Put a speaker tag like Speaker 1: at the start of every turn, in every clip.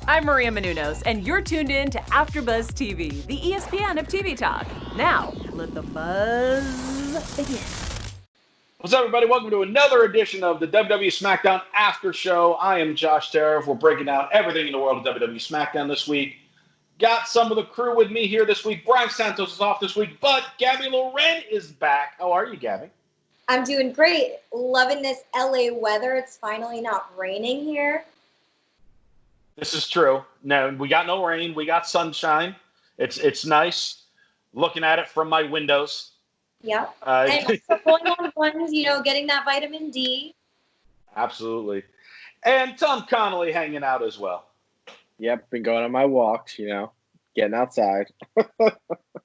Speaker 1: I'm Maria Menounos, and you're tuned in to AfterBuzz TV, the ESPN of TV talk. Now, let the buzz begin.
Speaker 2: What's up, everybody? Welcome to another edition of the WWE Smackdown AfterShow. I am Josh Tariff. We're breaking down everything in the world of WWE Smackdown this week. Got some of the crew with me here this week. Brian Santos is off this week, but Gabby Loren is back. How are you, Gabby?
Speaker 3: I'm doing great. Loving this LA weather. It's finally not raining here.
Speaker 2: This is true. No, we got no rain. We got sunshine. It's nice looking at it from my windows.
Speaker 3: Yep. And also going on runs, getting that vitamin D.
Speaker 2: Absolutely. And Tom Connolly hanging out as well.
Speaker 4: Yep, been going on my walks, getting outside.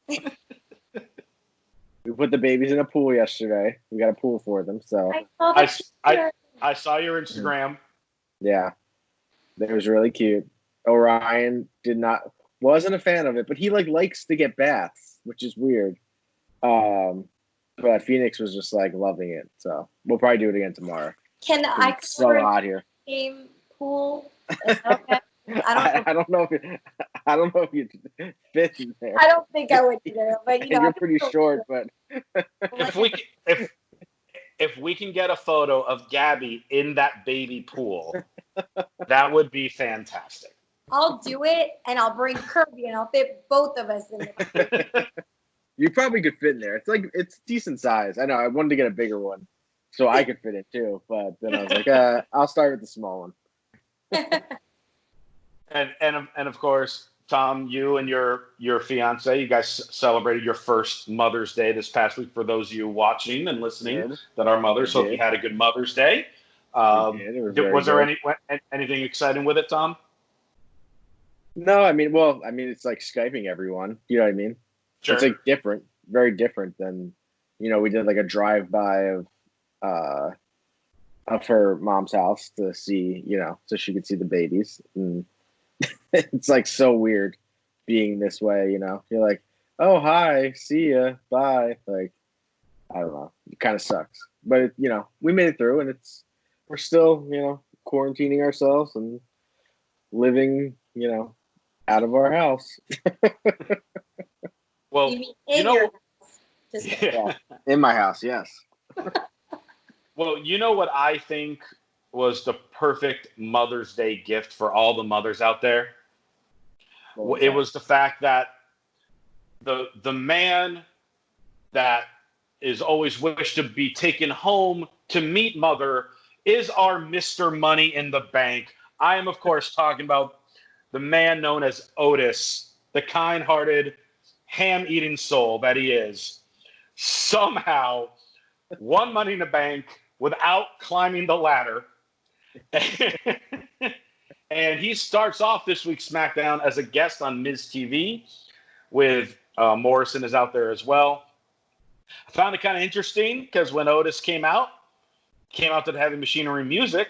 Speaker 4: We put the babies in a pool yesterday. We got a pool for them, so.
Speaker 2: I saw your Instagram.
Speaker 4: Yeah. It was really cute. Orion wasn't a fan of it, but he likes to get baths, which is weird. But Phoenix was just loving it, so we'll probably do it again tomorrow.
Speaker 3: It's
Speaker 4: so hot here.
Speaker 3: Same pool. Okay.
Speaker 4: I don't know if you fit in there.
Speaker 3: I don't think I would either, but
Speaker 4: you're pretty short. But
Speaker 2: if we can get a photo of Gabby in that baby pool, that would be fantastic.
Speaker 3: I'll do it, and I'll bring Kirby, and I'll fit both of us in there.
Speaker 4: You probably could fit in there. It's decent size. I know. I wanted to get a bigger one so I could fit in too, but then I was like, I'll start with the small one.
Speaker 2: And of course, Tom, you and your fiance, you guys celebrated your first Mother's Day this past week. For those of you watching and listening that are mothers, hope you had a good Mother's Day. Was there anything exciting with it, Tom?
Speaker 4: No, I mean, it's like Skyping everyone. You know what I mean?
Speaker 2: Sure.
Speaker 4: It's different, very different than, we did a drive-by of her mom's house to see, so she could see the babies. And it's so weird being this way, You're like, oh, hi, see ya, bye. I don't know. It kind of sucks. But, we made it through, and we're still, quarantining ourselves and living, out of our house.
Speaker 2: Well,
Speaker 3: your house?
Speaker 4: Yeah, in my house, yes.
Speaker 2: Well, you know what I think was the perfect Mother's Day gift for all the mothers out there? It was the fact that the man that is always wished to be taken home to meet mother is our Mr. Money in the Bank. I am, of course, talking about the man known as Otis, the kind-hearted, ham-eating soul that he is, somehow won Money in the Bank without climbing the ladder. And he starts off this week's SmackDown as a guest on Miz TV with Morrison is out there as well. I found it kind of interesting because when Otis came out to the Heavy Machinery music,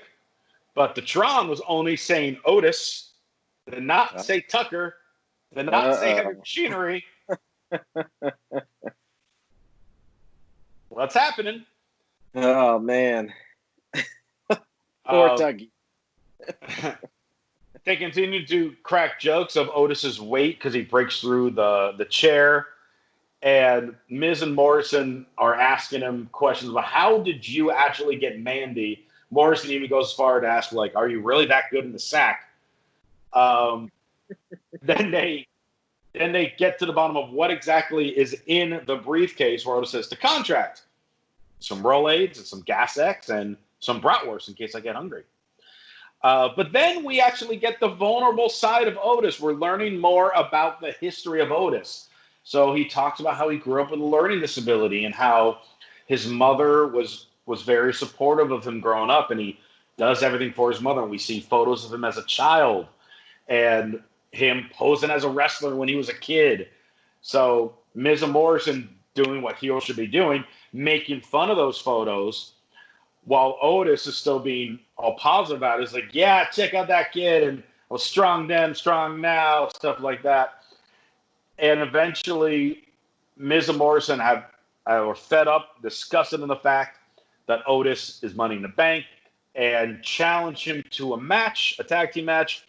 Speaker 2: but the Tron was only saying Otis, did not say Tucker, did not say Heavy Machinery. What's happening?
Speaker 4: Oh, man. Poor Tuggy.
Speaker 2: They continue to crack jokes of Otis's weight because he breaks through the chair. And Miz and Morrison are asking him questions about how did you actually get Mandy? Morrison even goes as far to ask, are you really that good in the sack? Then they get to the bottom of what exactly is in the briefcase where Otis says the contract. Some Rolaids and some Gas X and some bratwurst in case I get hungry. But then we actually get the vulnerable side of Otis. We're learning more about the history of Otis. So he talks about how he grew up with a learning disability and how his mother was very supportive of him growing up, and he does everything for his mother. And we see photos of him as a child and him posing as a wrestler when he was a kid. So Miz and Morrison doing what heels should be doing, making fun of those photos, while Otis is still being all positive about it. He's like, yeah, check out that kid, and I was strong then, strong now, stuff like that. And eventually, Miz and Morrison were fed up, disgusted in the fact that Otis is Money in the Bank, and challenge him to a match, a tag team match.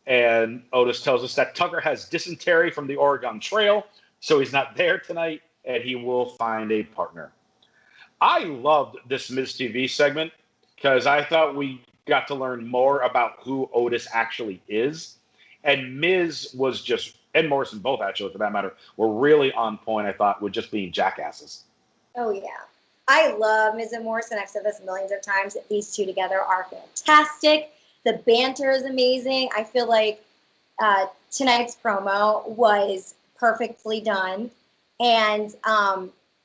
Speaker 2: And Otis tells us that Tucker has dysentery from the Oregon Trail, so he's not there tonight, and he will find a partner. I loved this Miz TV segment because I thought we got to learn more about who Otis actually is. And Miz was just, and Morrison both actually, for that matter, were really on point, I thought, with just being jackasses.
Speaker 3: Oh, yeah. I love Miz and Morrison. I've said this millions of times. These two together are fantastic. The banter is amazing. I feel like tonight's promo was perfectly done. And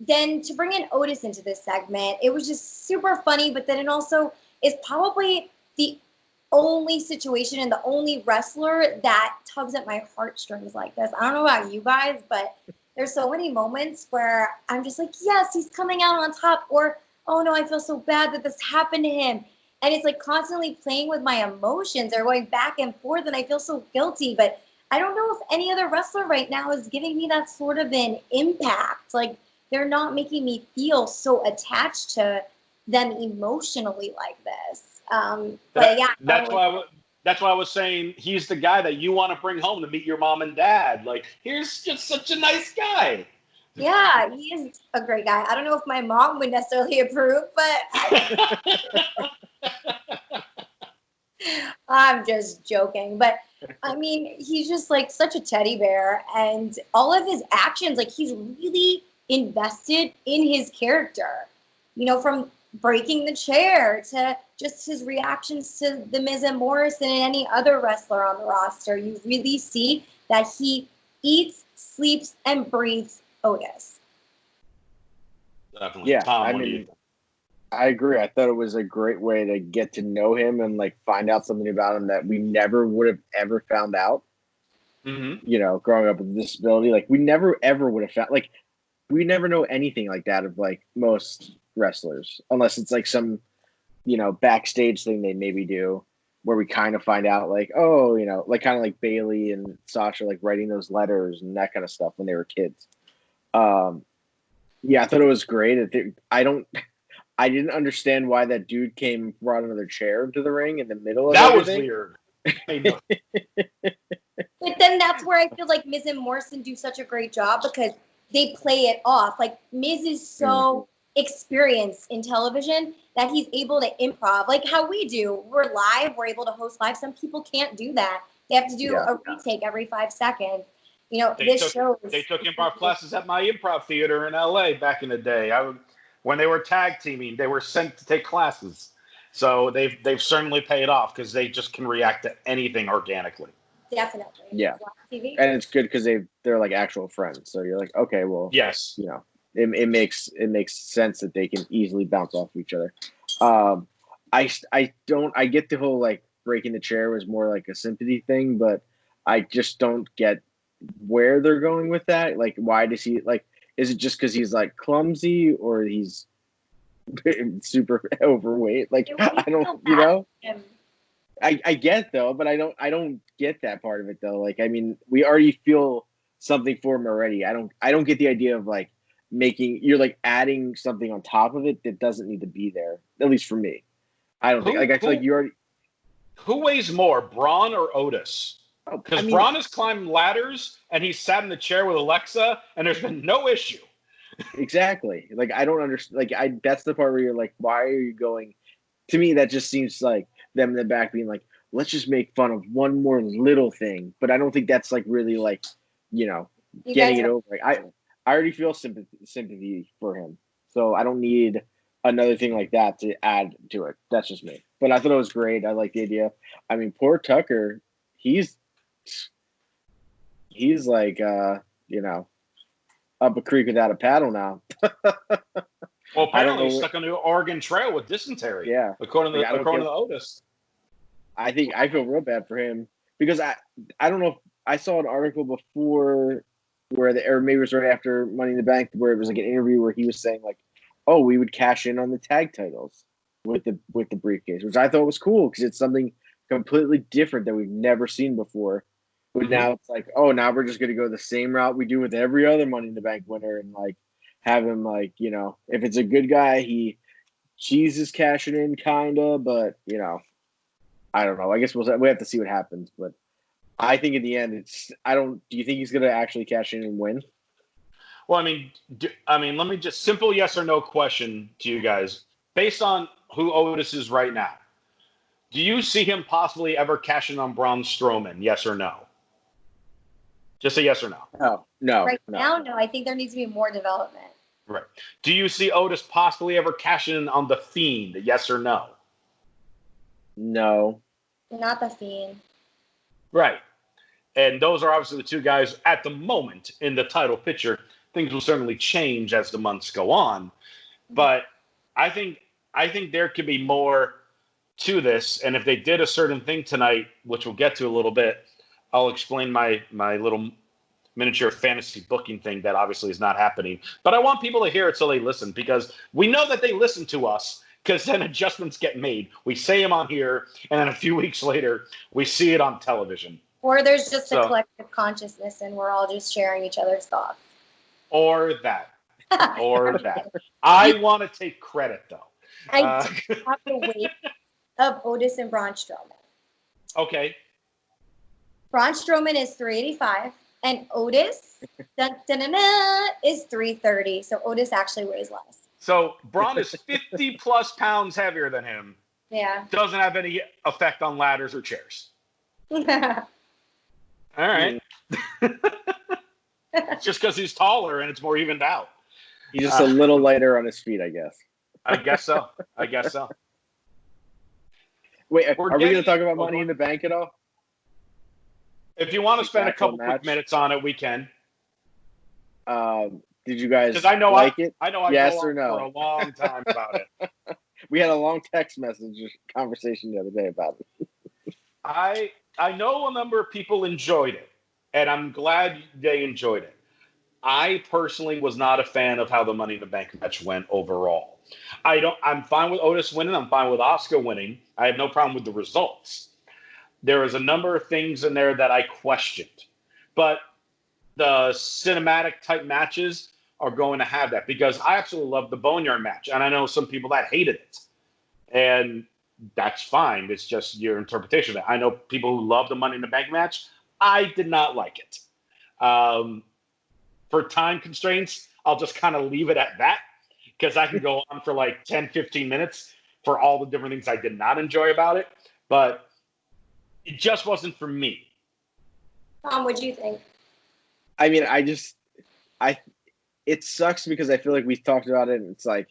Speaker 3: then to bring in Otis into this segment, it was just super funny, but then it also is probably the only situation and the only wrestler that tugs at my heartstrings like this. I don't know about you guys, but there's so many moments where I'm just like, yes, he's coming out on top, or, oh no, I feel so bad that this happened to him. And it's like constantly playing with my emotions. They're going back and forth, and I feel so guilty. But I don't know if any other wrestler right now is giving me that sort of an impact. Like, they're not making me feel so attached to them emotionally like this. But yeah,
Speaker 2: that's why I was saying he's the guy that you want to bring home to meet your mom and dad. Like, here's just such a nice guy.
Speaker 3: Yeah, he is a great guy. I don't know if my mom would necessarily approve, but I'm just joking. But I mean, he's just like such a teddy bear, and all of his actions, like he's really invested in his character. You know, from breaking the chair to just his reactions to the Miz and Morrison and any other wrestler on the roster. You really see that he eats, sleeps, and breathes Otis.
Speaker 2: Definitely.
Speaker 4: Yeah,
Speaker 2: Tom,
Speaker 4: I mean, I agree. I thought it was a great way to get to know him and like find out something about him that we never would have ever found out.
Speaker 2: Mm-hmm.
Speaker 4: You know, growing up with a disability, like we never ever would have found, like we never know anything like that of like most wrestlers, unless it's like some, you know, backstage thing they maybe do where we kind of find out like, oh, you know, like kind of like Bayley and Sasha like writing those letters and that kind of stuff when they were kids. Yeah, I thought it was great. I didn't understand why that dude came and brought another chair into the ring in the middle of
Speaker 2: that
Speaker 4: everything.
Speaker 2: was weird.
Speaker 3: But then that's where I feel like Miz and Morrison do such a great job because they play it off. Like Miz is so experienced in television that he's able to improv, like how we do. We're live, we're able to host live. Some people can't do that. They have to do a retake every 5 seconds. You know,
Speaker 2: They took improv classes at my improv theater in LA back in the day. When they were tag teaming, they were sent to take classes. So they've certainly paid off because they just can react to anything organically.
Speaker 3: Definitely.
Speaker 4: Yeah.
Speaker 3: TV. And
Speaker 4: it's good because they're like actual friends. So you're like, okay, well,
Speaker 2: yes,
Speaker 4: you know, it makes sense that they can easily bounce off each other. I get the whole like breaking the chair was more like a sympathy thing, but I just don't get where they're going with that. Like, why does he like? Is it just because he's like clumsy or he's super overweight? Like, I don't, you know. I get though, but I don't get that part of it though. Like, I mean, we already feel something for him already. I don't get the idea of like you're like adding something on top of it that doesn't need to be there. At least for me, I don't think. Like, I feel like you already.
Speaker 2: Who weighs more, Braun or Otis? Because Braun has climbed ladders and he's sat in the chair with Alexa, and there's been no issue.
Speaker 4: Exactly. Like, I don't understand. Like, that's the part where you're like, why are you going? To me, that just seems like them in the back being like, let's just make fun of one more little thing. But I don't think that's like really like, you know, getting it over. Like, I already feel sympathy for him, so I don't need another thing like that to add to it. That's just me. But I thought it was great. I like the idea. I mean, poor Tucker, he's like, you know, up a creek without a paddle now.
Speaker 2: Well, apparently he's stuck on the Oregon Trail with dysentery.
Speaker 4: Yeah,
Speaker 2: according to Otis.
Speaker 4: I feel real bad for him because I don't know if I saw an article before or maybe it was right after Money in the Bank where it was like an interview where he was saying like, oh, we would cash in on the tag titles with the briefcase, which I thought was cool because it's something completely different that we've never seen before. But now it's like, oh, now we're just going to go the same route we do with every other Money in the Bank winner and like have him like, you know, if it's a good guy, cheese is cashing in kind of, but you know, I don't know. I guess we have to see what happens, but I think in the end, do you think he's going to actually cash in and win?
Speaker 2: Well, I mean, let me just simple yes or no question to you guys. Based on who Otis is right now, do you see him possibly ever cashing on Braun Strowman? Yes or no? Just a yes or no.
Speaker 4: No.
Speaker 3: Right now, no. I think there needs to be more development.
Speaker 2: Right. Do you see Otis possibly ever cashing in on the Fiend? Yes or no?
Speaker 4: No.
Speaker 3: Not the Fiend.
Speaker 2: Right. And those are obviously the two guys at the moment in the title picture. Things will certainly change as the months go on. But I think there could be more to this. And if they did a certain thing tonight, which we'll get to a little bit, I'll explain my little miniature fantasy booking thing that obviously is not happening. But I want people to hear it so they listen, because we know that they listen to us, because then adjustments get made. We say them on here, and then a few weeks later, we see it on television.
Speaker 3: Or there's just a collective consciousness, and we're all just sharing each other's thoughts.
Speaker 2: Or that. I want to take credit, though.
Speaker 3: I have to wait of Otis and Braun Strowman.
Speaker 2: Okay.
Speaker 3: Braun Strowman is 385, and Otis is 330. So Otis actually weighs less.
Speaker 2: So Braun is 50 plus pounds heavier than him.
Speaker 3: Yeah.
Speaker 2: Doesn't have any effect on ladders or chairs. All right. Just because he's taller and it's more evened out.
Speaker 4: He's just a little lighter on his feet, I guess.
Speaker 2: I guess so.
Speaker 4: Wait, are we going to talk about Money in the Bank at all?
Speaker 2: If you want to spend a couple quick minutes on it, we can.
Speaker 4: Did you guys
Speaker 2: it? I know
Speaker 4: I
Speaker 2: yes
Speaker 4: or no?
Speaker 2: For a long time about it.
Speaker 4: We had a long text message conversation the other day about it.
Speaker 2: I know a number of people enjoyed it, and I'm glad they enjoyed it. I personally was not a fan of how the Money in the Bank match went overall. I'm fine with Otis winning. I'm fine with Asuka winning. I have no problem with the results. There was a number of things in there that I questioned, but the cinematic type matches are going to have that, because I absolutely love the Boneyard match, and I know some people that hated it, and that's fine. It's just your interpretation of it. I know people who love the Money in the Bank match. I did not like it. For time constraints, I'll just kind of leave it at that, because I can go on for like 10, 15 minutes for all the different things I did not enjoy about it. But it just wasn't for me.
Speaker 3: Tom, what do you think?
Speaker 4: I mean, it sucks because I feel like we've talked about it, and it's like,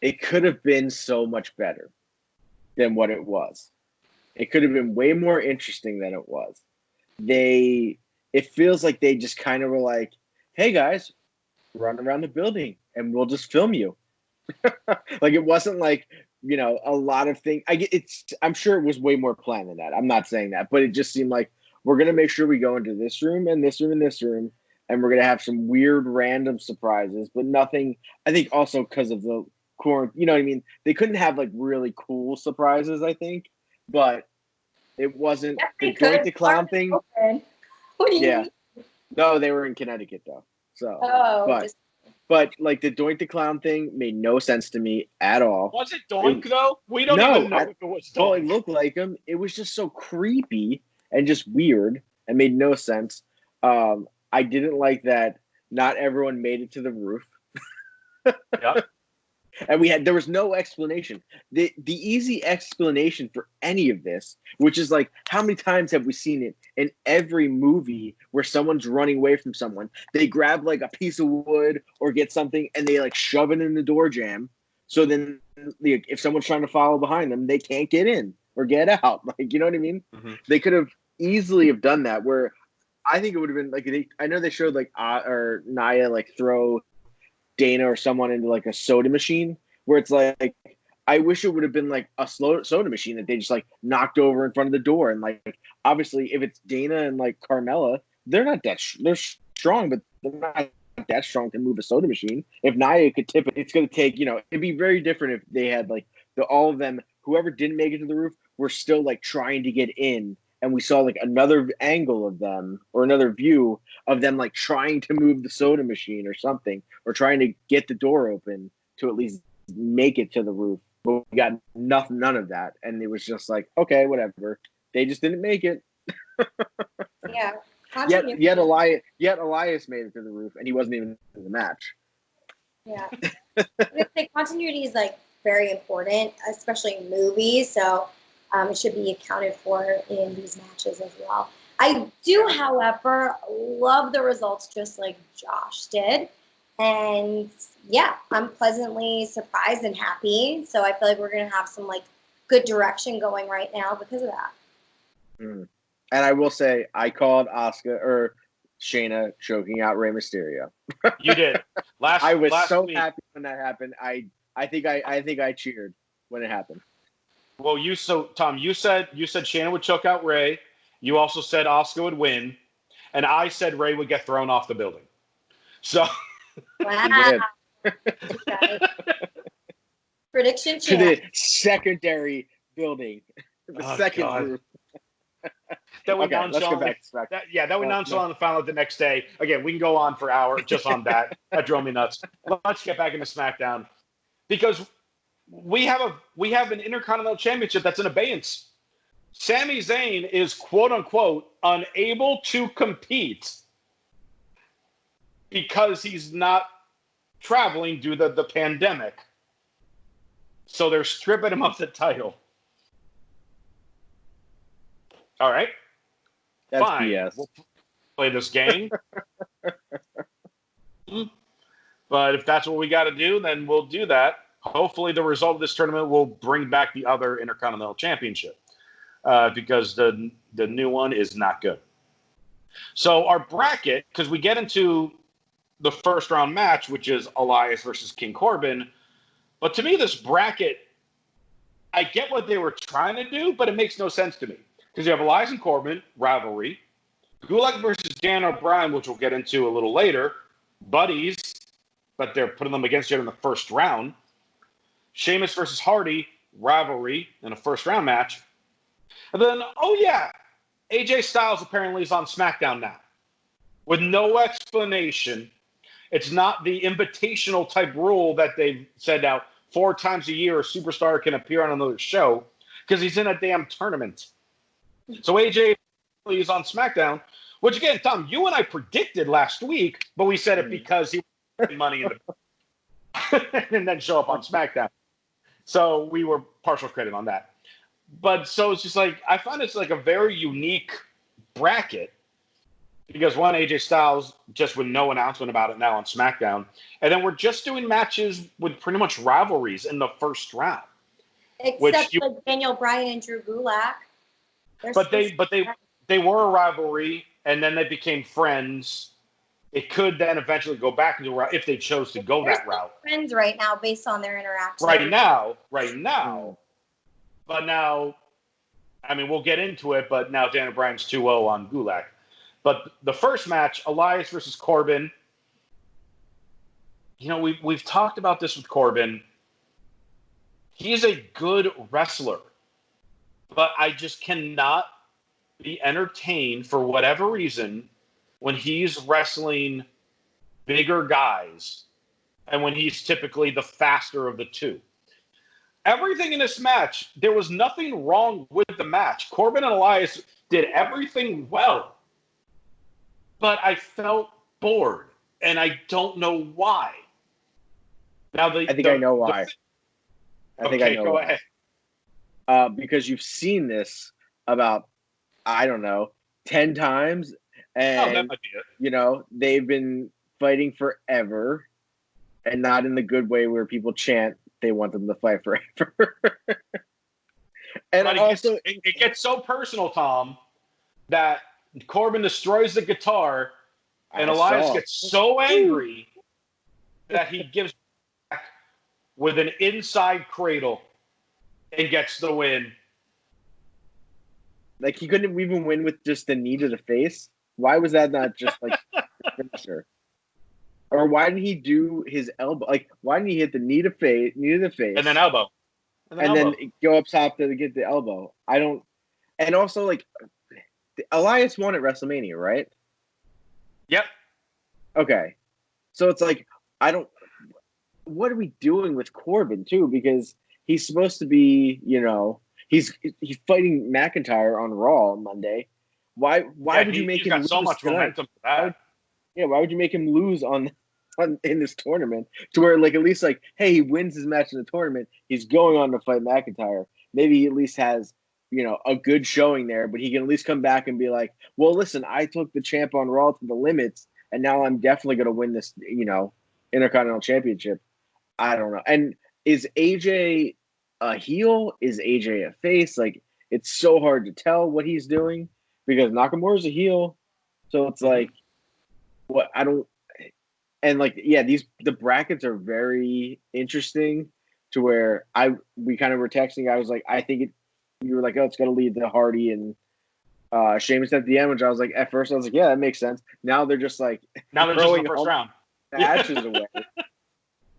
Speaker 4: it could have been so much better than what it was. It could have been way more interesting than it was. It feels like they just kind of were like, hey guys, run around the building and we'll just film you. Like, it wasn't like, a lot of things. I'm sure it was way more planned than that. I'm not saying that, but it just seemed like, we're going to make sure we go into this room and this room and this room, and we're going to have some weird random surprises, but nothing. I think also because of the quarantine, you know what I mean? They couldn't have like really cool surprises, I think, but it wasn't the Joint the Clown thing.
Speaker 3: What do you mean?
Speaker 4: No, they were in Connecticut though. So, but like the Doink the Clown thing made no sense to me at all.
Speaker 2: Was it Doink though? We don't even know if it was Doink.
Speaker 4: Well, it looked like him. It was just so creepy and just weird and made no sense. I didn't like that not everyone made it to the roof.
Speaker 2: Yep.
Speaker 4: And there was no explanation. The easy explanation for any of this, which is like, how many times have we seen it in every movie where someone's running away from someone? They grab like a piece of wood or get something and they like shove it in the door jamb. So then if someone's trying to follow behind them, they can't get in or get out. Like, you know what I mean? Mm-hmm. They could have easily have done that, where I think it would have been like, I know they showed like or Nia like throw Dana or someone into like a soda machine, where it's like, I wish it would have been like a soda machine that they just like knocked over in front of the door. And like, obviously if it's Dana and like Carmella, they're not that they're strong, but they're not that strong to move a soda machine. If Nia could tip it, it's going to take, it'd be very different if they had like all of them, whoever didn't make it to the roof were still like trying to get in. And we saw like another angle of them or another view of them like trying to move the soda machine or something, or trying to get the door open to at least make it to the roof. But we got none of that. And it was just like, okay, whatever. They just didn't make it.
Speaker 3: Yeah.
Speaker 4: Yet Elias made it to the roof, and he wasn't even in the match.
Speaker 3: Yeah. The continuity is like very important, especially in movies. So it should be accounted for in these matches as well. I do, however, love the results just like Josh did. And yeah, I'm pleasantly surprised and happy. So I feel like we're going to have some like good direction going right now because of that.
Speaker 4: Mm. And I will say, I called Shayna choking out Rey Mysterio.
Speaker 2: You did.
Speaker 4: I was so
Speaker 2: week,
Speaker 4: happy when that happened. I think I cheered when it happened.
Speaker 2: Well, Tom, you said Shayna would choke out Rey. You also said Asuka would win, and I said Rey would get thrown off the building. So,
Speaker 3: Wow. Prediction
Speaker 4: to the secondary building, the second roof.
Speaker 2: That we
Speaker 4: let's go back to SmackDown.
Speaker 2: That we nonchalant found out the next day. Again, we can go on for hours just on that. That drove me nuts. Let's get back into SmackDown because we have an Intercontinental Championship that's in abeyance. Sami Zayn is quote unquote unable to compete because he's not traveling due to the pandemic. So they're stripping him of the title. All right.
Speaker 4: That's
Speaker 2: fine.
Speaker 4: BS.
Speaker 2: We'll play this game. But if that's what we got to do, then we'll do that. Hopefully the result of this tournament will bring back the other Intercontinental Championship because the new one is not good. So our bracket, because we get into the first round match, which is Elias versus King Corbin. But to me, this bracket, I get what they were trying to do, but it makes no sense to me. Because you have Elias and Corbin, rivalry. Gulak versus Daniel Bryan, which we'll get into a little later. Buddies, but they're putting them against each other in the first round. Sheamus versus Hardy, rivalry in a first round match. And then, AJ Styles apparently is on SmackDown now. With no explanation. It's not the invitational type rule that they've said now 4 times a year a superstar can appear on another show because he's in a damn tournament. So AJ is on SmackDown, which again, Tom, you and I predicted last week, but we said it because he was money in the and then show up on SmackDown. So we were partial credit on that. But so it's just like, I find it's like a very unique bracket because one, AJ Styles just with no announcement about it now on SmackDown. And then we're just doing matches with pretty much rivalries in the first round.
Speaker 3: Except like Daniel Bryan and Drew Gulak.
Speaker 2: But they were a rivalry and then they became friends. It could then eventually go back into a route if they chose to go that route.
Speaker 3: Friends right now based on their interaction.
Speaker 2: Right now. But now, I mean, we'll get into it, but now Daniel Bryan's 2-0 on Gulak. But the first match, Elias versus Corbin, you know, we've talked about this with Corbin. He's a good wrestler, but I just cannot be entertained for whatever reason when he's wrestling bigger guys and when he's typically the faster of the two. Everything in this match, there was nothing wrong with the match. Corbin and Elias did everything well. But I felt bored, and I don't know why. Now,
Speaker 4: I think I know why.
Speaker 2: Go ahead.
Speaker 4: Because you've seen this about, 10 times, and
Speaker 2: that might be it.
Speaker 4: You know they've been fighting forever, and not in the good way where people chant they want them to fight forever. And
Speaker 2: but
Speaker 4: also,
Speaker 2: it gets so personal, Tom, that Corbin destroys the guitar, and Elias gets so angry that he gives back with an inside cradle and gets the win.
Speaker 4: Like, he couldn't even win with just the knee to the face. Why was that not just like a finisher? Or why didn't he do his elbow? Like, why didn't he hit the knee to the face,
Speaker 2: and then elbow,
Speaker 4: then go up top to get the elbow? I don't. And also, like, Elias won at WrestleMania, right?
Speaker 2: Yep.
Speaker 4: Okay, so it's like what are we doing with Corbin too? Because he's supposed to be, he's fighting McIntyre on Raw on Monday, Why would you make
Speaker 2: he's
Speaker 4: him
Speaker 2: got
Speaker 4: lose
Speaker 2: so much
Speaker 4: tonight?
Speaker 2: momentum for that.
Speaker 4: Why would you make him lose on in this tournament to where like at least like, hey, he wins his match in the tournament, he's going on to fight McIntyre. Maybe he at least has, you know, a good showing there, but he can at least come back and be like, well, listen, I took the champ on Raw to the limits, and now I'm definitely going to win this, you know, Intercontinental Championship. I don't know. And is AJ a heel? Is AJ a face? Like, it's so hard to tell what he's doing because Nakamura's a heel. So it's like, what I don't, and like, yeah, the brackets are very interesting to where we kind of were texting. I was like, I think you were like, oh, it's going to lead to Hardy and Sheamus at the end, which I was like, at first I was like, yeah, that makes sense. Now they're just like,
Speaker 2: Now they're just in the first round.
Speaker 4: Matches away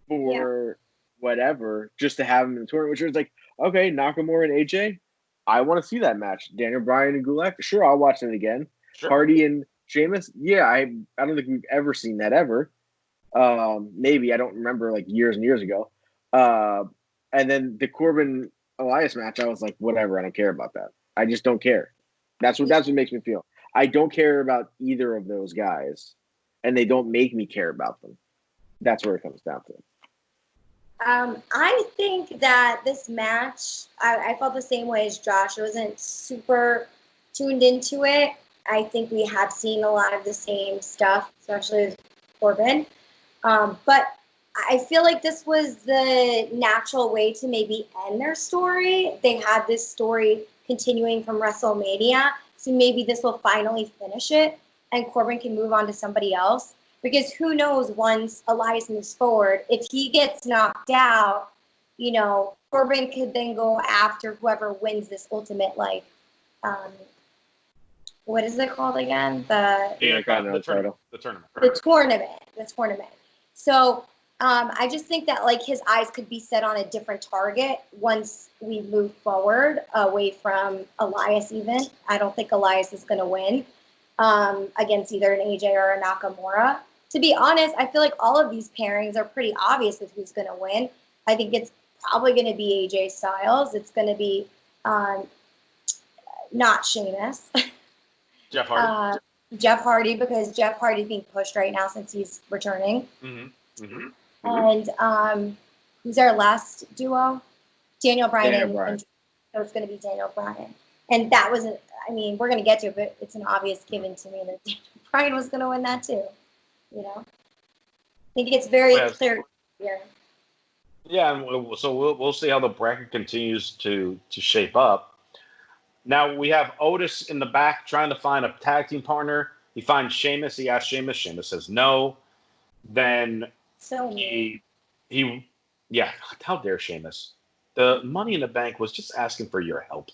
Speaker 4: for whatever, just to have them in the tournament, which was like, okay, Nakamura and AJ, I want to see that match. Daniel Bryan and Gulak, sure, I'll watch it again.
Speaker 2: Sure.
Speaker 4: Hardy and Sheamus, yeah, I don't think we've ever seen that ever. Maybe, I don't remember, like years and years ago. And then the Corbin Elias match, I was like, whatever, I don't care about that. I just don't care. That's what makes me feel. I don't care about either of those guys, and they don't make me care about them. That's where it comes down to.
Speaker 3: I think that this match, I felt the same way as Josh. I wasn't super tuned into it. I think we have seen a lot of the same stuff, especially with Corbin. But I feel like this was the natural way to maybe end their story. They had this story continuing from WrestleMania, so maybe this will finally finish it, and Corbin can move on to somebody else. Because who knows, once Elias moves forward, if he gets knocked out, you know, Corbin could then go after whoever wins this ultimate, like, what is it called again? The
Speaker 2: tournament.
Speaker 3: The tournament. So I just think that, like, his eyes could be set on a different target once we move forward away from Elias even. I don't think Elias is going to win against either an AJ or a Nakamura. To be honest, I feel like all of these pairings are pretty obvious with who's going to win. I think it's probably going to be AJ Styles. It's going to be not Sheamus.
Speaker 2: Jeff Hardy.
Speaker 3: Jeff Hardy, because Jeff Hardy's being pushed right now since he's returning. And who's our last duo? Daniel Bryan. And so it's going to be Daniel Bryan. And that wasn't, I mean, we're going to get to it, but it's an obvious given to me that Daniel Bryan was going to win that too. You know? I think it's very clear here.
Speaker 2: Yeah, so we'll see how the bracket continues to shape up. Now we have Otis in the back trying to find a tag team partner. He finds Sheamus. He asks Sheamus. Sheamus says no. Then he how dare Sheamus? The Money in the Bank was just asking for your help.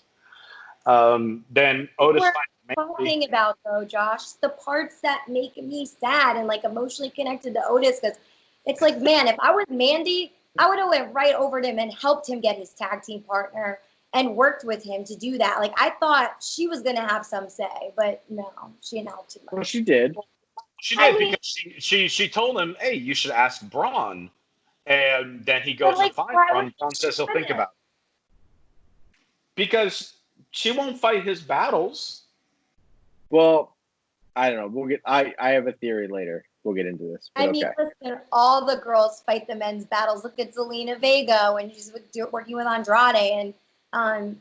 Speaker 2: Then Otis finds Mandy.
Speaker 3: Talking about though, Josh, the parts that make me sad and like emotionally connected to Otis, because it's like, man, if I was Mandy, I would have went right over to him and helped him get his tag team partner and worked with him to do that. Like, I thought she was going to have some say, but no, she didn't help too much.
Speaker 4: Well, she did.
Speaker 2: Because she told him, hey, you should ask Braun. And then he goes and finds Braun. Braun says he'll think about it. Because she won't fight his battles.
Speaker 4: Well, I don't know. I have a theory later. We'll get into this.
Speaker 3: I mean, listen, all the girls fight the men's battles. Look at Zelina Vega when she's working with Andrade, and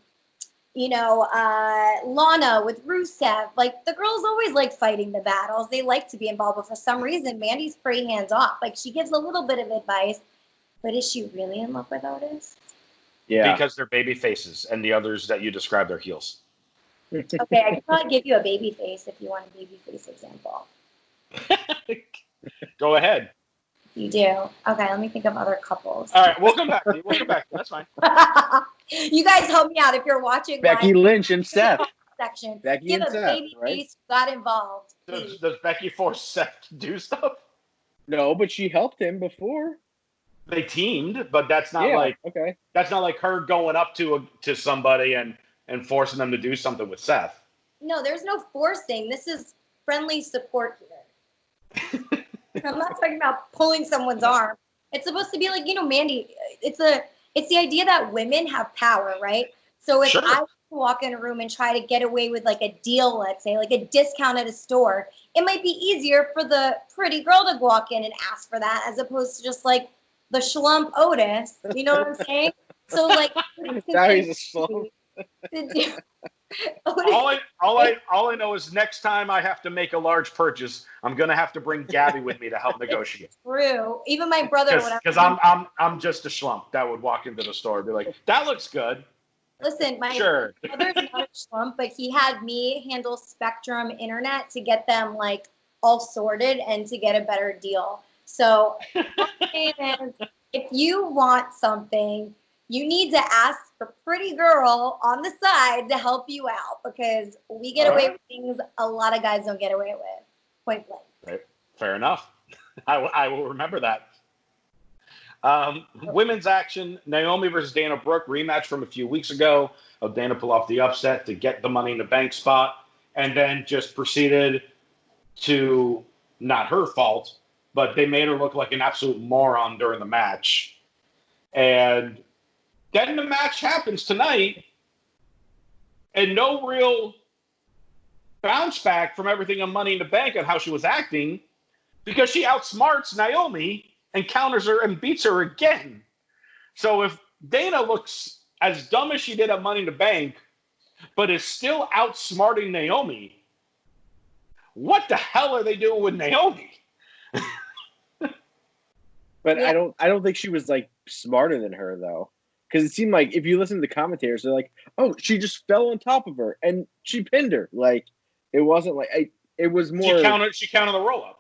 Speaker 3: Lana with Rusev. Like, the girls always like fighting the battles. They like to be involved, but for some reason, Mandy's pretty hands off. Like, she gives a little bit of advice, but is she really in love with Otis?
Speaker 2: Yeah, because they're baby faces, and the others that you described are heels.
Speaker 3: Okay, I can probably give you a baby face if you want a baby face example.
Speaker 2: Go ahead.
Speaker 3: You do? Okay, let me think of other couples.
Speaker 2: All right, we'll come back. That's fine.
Speaker 3: You guys help me out if you're watching.
Speaker 4: Becky Lynch and Seth.
Speaker 3: Section.
Speaker 4: Becky
Speaker 3: Give
Speaker 4: and
Speaker 3: a
Speaker 4: Seth,
Speaker 3: baby
Speaker 4: right?
Speaker 3: face who got involved.
Speaker 2: Does Becky force Seth to do stuff?
Speaker 4: No, but she helped him before.
Speaker 2: They teamed, but that's not that's not like her going up to somebody and forcing them to do something with Seth. No,
Speaker 3: there's no forcing. This is friendly support here. I'm not talking about pulling someone's arm. It's supposed to be like, Mandy, it's the idea that women have power, right? So if I walk in a room and try to get away with like a deal, let's say, like a discount at a store, it might be easier for the pretty girl to walk in and ask for that as opposed to just like the schlump Otis. You know what I'm saying? So like,
Speaker 4: now he's a schlump.
Speaker 2: All I know is next time I have to make a large purchase, I'm gonna have to bring Gabby with me to help negotiate.
Speaker 3: True. Even my brother,
Speaker 2: because I'm just a schlump that would walk into the store and be like, "That looks good."
Speaker 3: Listen, my
Speaker 2: Sure.
Speaker 3: brother's not a schlump, but he had me handle Spectrum Internet to get them like all sorted and to get a better deal. So, if you want something, you need to ask for pretty girl on the side to help you out because we get away with things a lot of guys don't get away with. Point blank.
Speaker 2: Right. Fair enough. I will remember that. Women's action, Naomi versus Dana Brooke, rematch from a few weeks ago. Dana pulled off the upset to get the Money in the Bank spot and then just proceeded to, not her fault, but they made her look like an absolute moron during the match. And then the match happens tonight and no real bounce back from everything on Money in the Bank on how she was acting because she outsmarts Naomi and counters her and beats her again. So if Dana looks as dumb as she did at Money in the Bank, but is still outsmarting Naomi, what the hell are they doing with Naomi?
Speaker 4: But yeah. I don't think she was like smarter than her though. Because it seemed like if you listen to the commentators, they're like, "Oh, she just fell on top of her and she pinned her." Like it wasn't like it was more.
Speaker 2: She counted the roll up.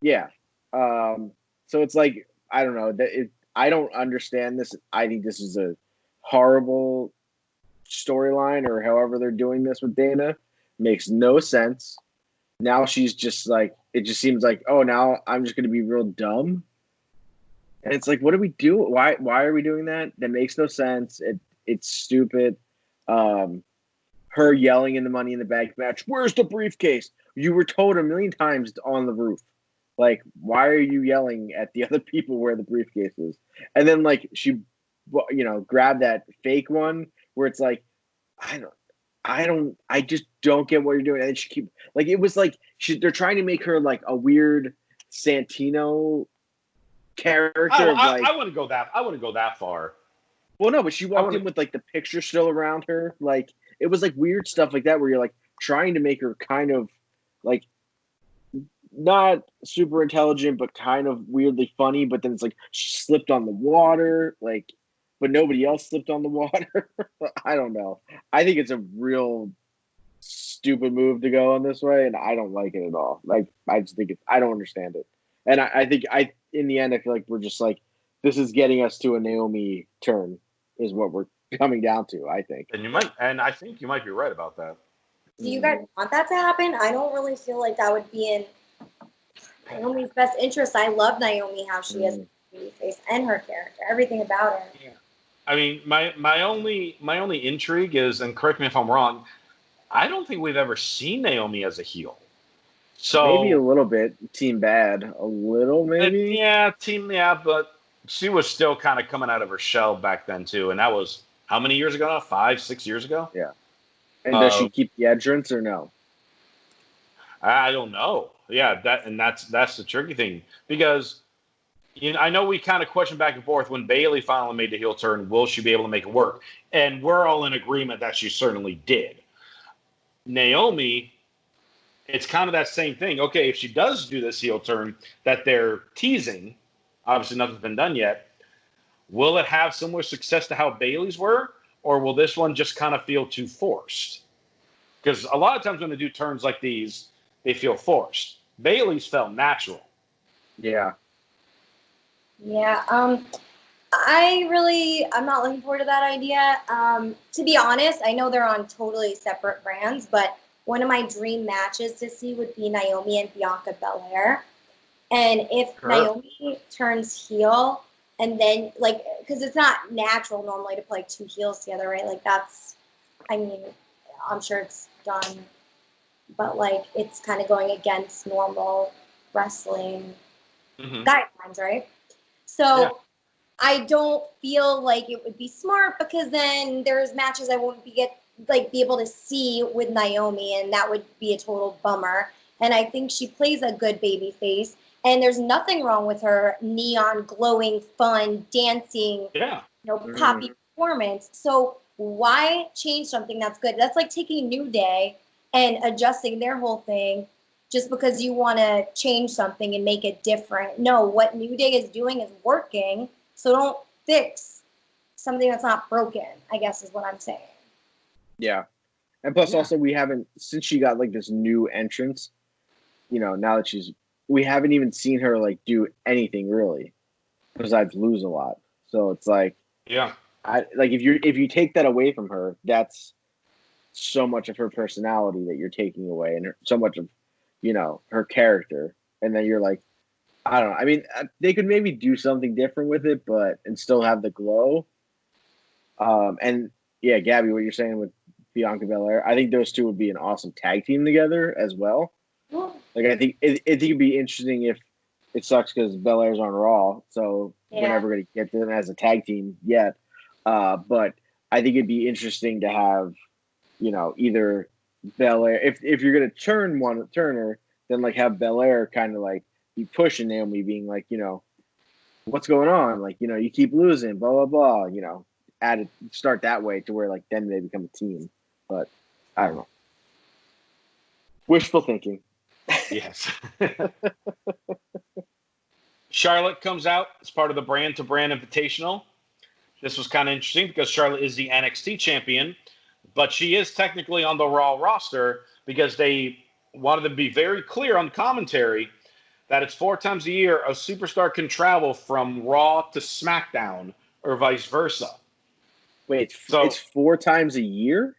Speaker 4: Yeah. So it's like I don't know. I don't understand this. I think this is a horrible storyline, or however they're doing this with Dana. Makes no sense. Now she's just like it. Just seems like now I'm just going to be real dumb. And it's like, what do we do? Why are we doing that? That makes no sense. It's stupid. Her yelling in the Money in the Bank match, "Where's the briefcase?" You were told a million times on the roof. Like, why are you yelling at the other people where the briefcase is? And then like she, grabbed that fake one where it's like, I just don't get what you're doing. And she keep like it was like they're trying to make her like a weird Santino character.
Speaker 2: I wouldn't go that far.
Speaker 4: Well, no, but she walked in with like the picture still around her. Like it was like weird stuff like that where you're like trying to make her kind of like not super intelligent, but kind of weirdly funny. But then it's like she slipped on the water, like, but nobody else slipped on the water. I don't know. I think it's a real stupid move to go on this way, and I don't like it at all. Like I just think I don't understand it. And I think in the end, I feel like we're just like, this is getting us to a Naomi turn is what we're coming down to, I think.
Speaker 2: And I think you might be right about that.
Speaker 3: Do you guys want that to happen? I don't really feel like that would be in Naomi's best interest. I love Naomi, how she is face and her character, everything about her.
Speaker 2: Yeah. I mean, my only intrigue is, and correct me if I'm wrong, I don't think we've ever seen Naomi as a heel. So
Speaker 4: maybe a little bit Team Bad, a little maybe.
Speaker 2: But she was still kind of coming out of her shell back then too, and that was how many years ago now? 5-6 years ago.
Speaker 4: Yeah. And does she keep the entrance or no?
Speaker 2: I don't know. Yeah, that's the tricky thing because I know we kind of question back and forth when Bayley finally made the heel turn. Will she be able to make it work? And we're all in agreement that she certainly did. Naomi. It's kind of that same thing. Okay, if she does do this heel turn that they're teasing, obviously nothing's been done yet, will it have similar success to how Bayley's were, or will this one just kind of feel too forced? Because a lot of times when they do turns like these, they feel forced. Bayley's felt natural.
Speaker 3: Yeah. Yeah. I'm not looking forward to that idea. To be honest, I know they're on totally separate brands, but one of my dream matches to see would be Naomi and Bianca Belair. And if Naomi turns heel and then, like, because it's not natural normally to play two heels together, right? Like, I'm sure it's done, but, like, it's kind of going against normal wrestling guidelines, right? So yeah. I don't feel like it would be smart because then there's matches I won't like be able to see with Naomi, and that would be a total bummer. And I think she plays a good baby face, and there's nothing wrong with her neon, glowing, fun, dancing, poppy performance. So why change something that's good? That's like taking New Day and adjusting their whole thing just because you want to change something and make it different. No, what New Day is doing is working, so don't fix something that's not broken, I guess is what I'm saying.
Speaker 4: Yeah. And plus also we haven't, since she got like this new entrance, now that we haven't even seen her like do anything really besides lose a lot. So it's like, if you take that away from her, that's so much of her personality that you're taking away, and so much of, her character. And then you're like, I don't know. I mean, they could maybe do something different with it, and still have the glow. And yeah, Gabby, what you're saying with Bianca Belair, I think those two would be an awesome tag team together as well. Like, I think it'd be interesting if it sucks because Belair's on Raw, so we're never going to get them as a tag team yet. But I think it'd be interesting to have, either Belair, if you're going to turn her, then like have Belair kind of like be pushing Naomi, being like, what's going on? Like, you keep losing, blah, blah, blah, start that way to where like then they become a team. But I don't know. Wishful thinking.
Speaker 2: Yes. Charlotte comes out as part of the Brand to Brand Invitational. This was kind of interesting because Charlotte is the NXT champion, but she is technically on the Raw roster because they wanted to be very clear on commentary that it's 4 times a year a superstar can travel from Raw to SmackDown or vice versa.
Speaker 4: Wait, it's 4 times a year?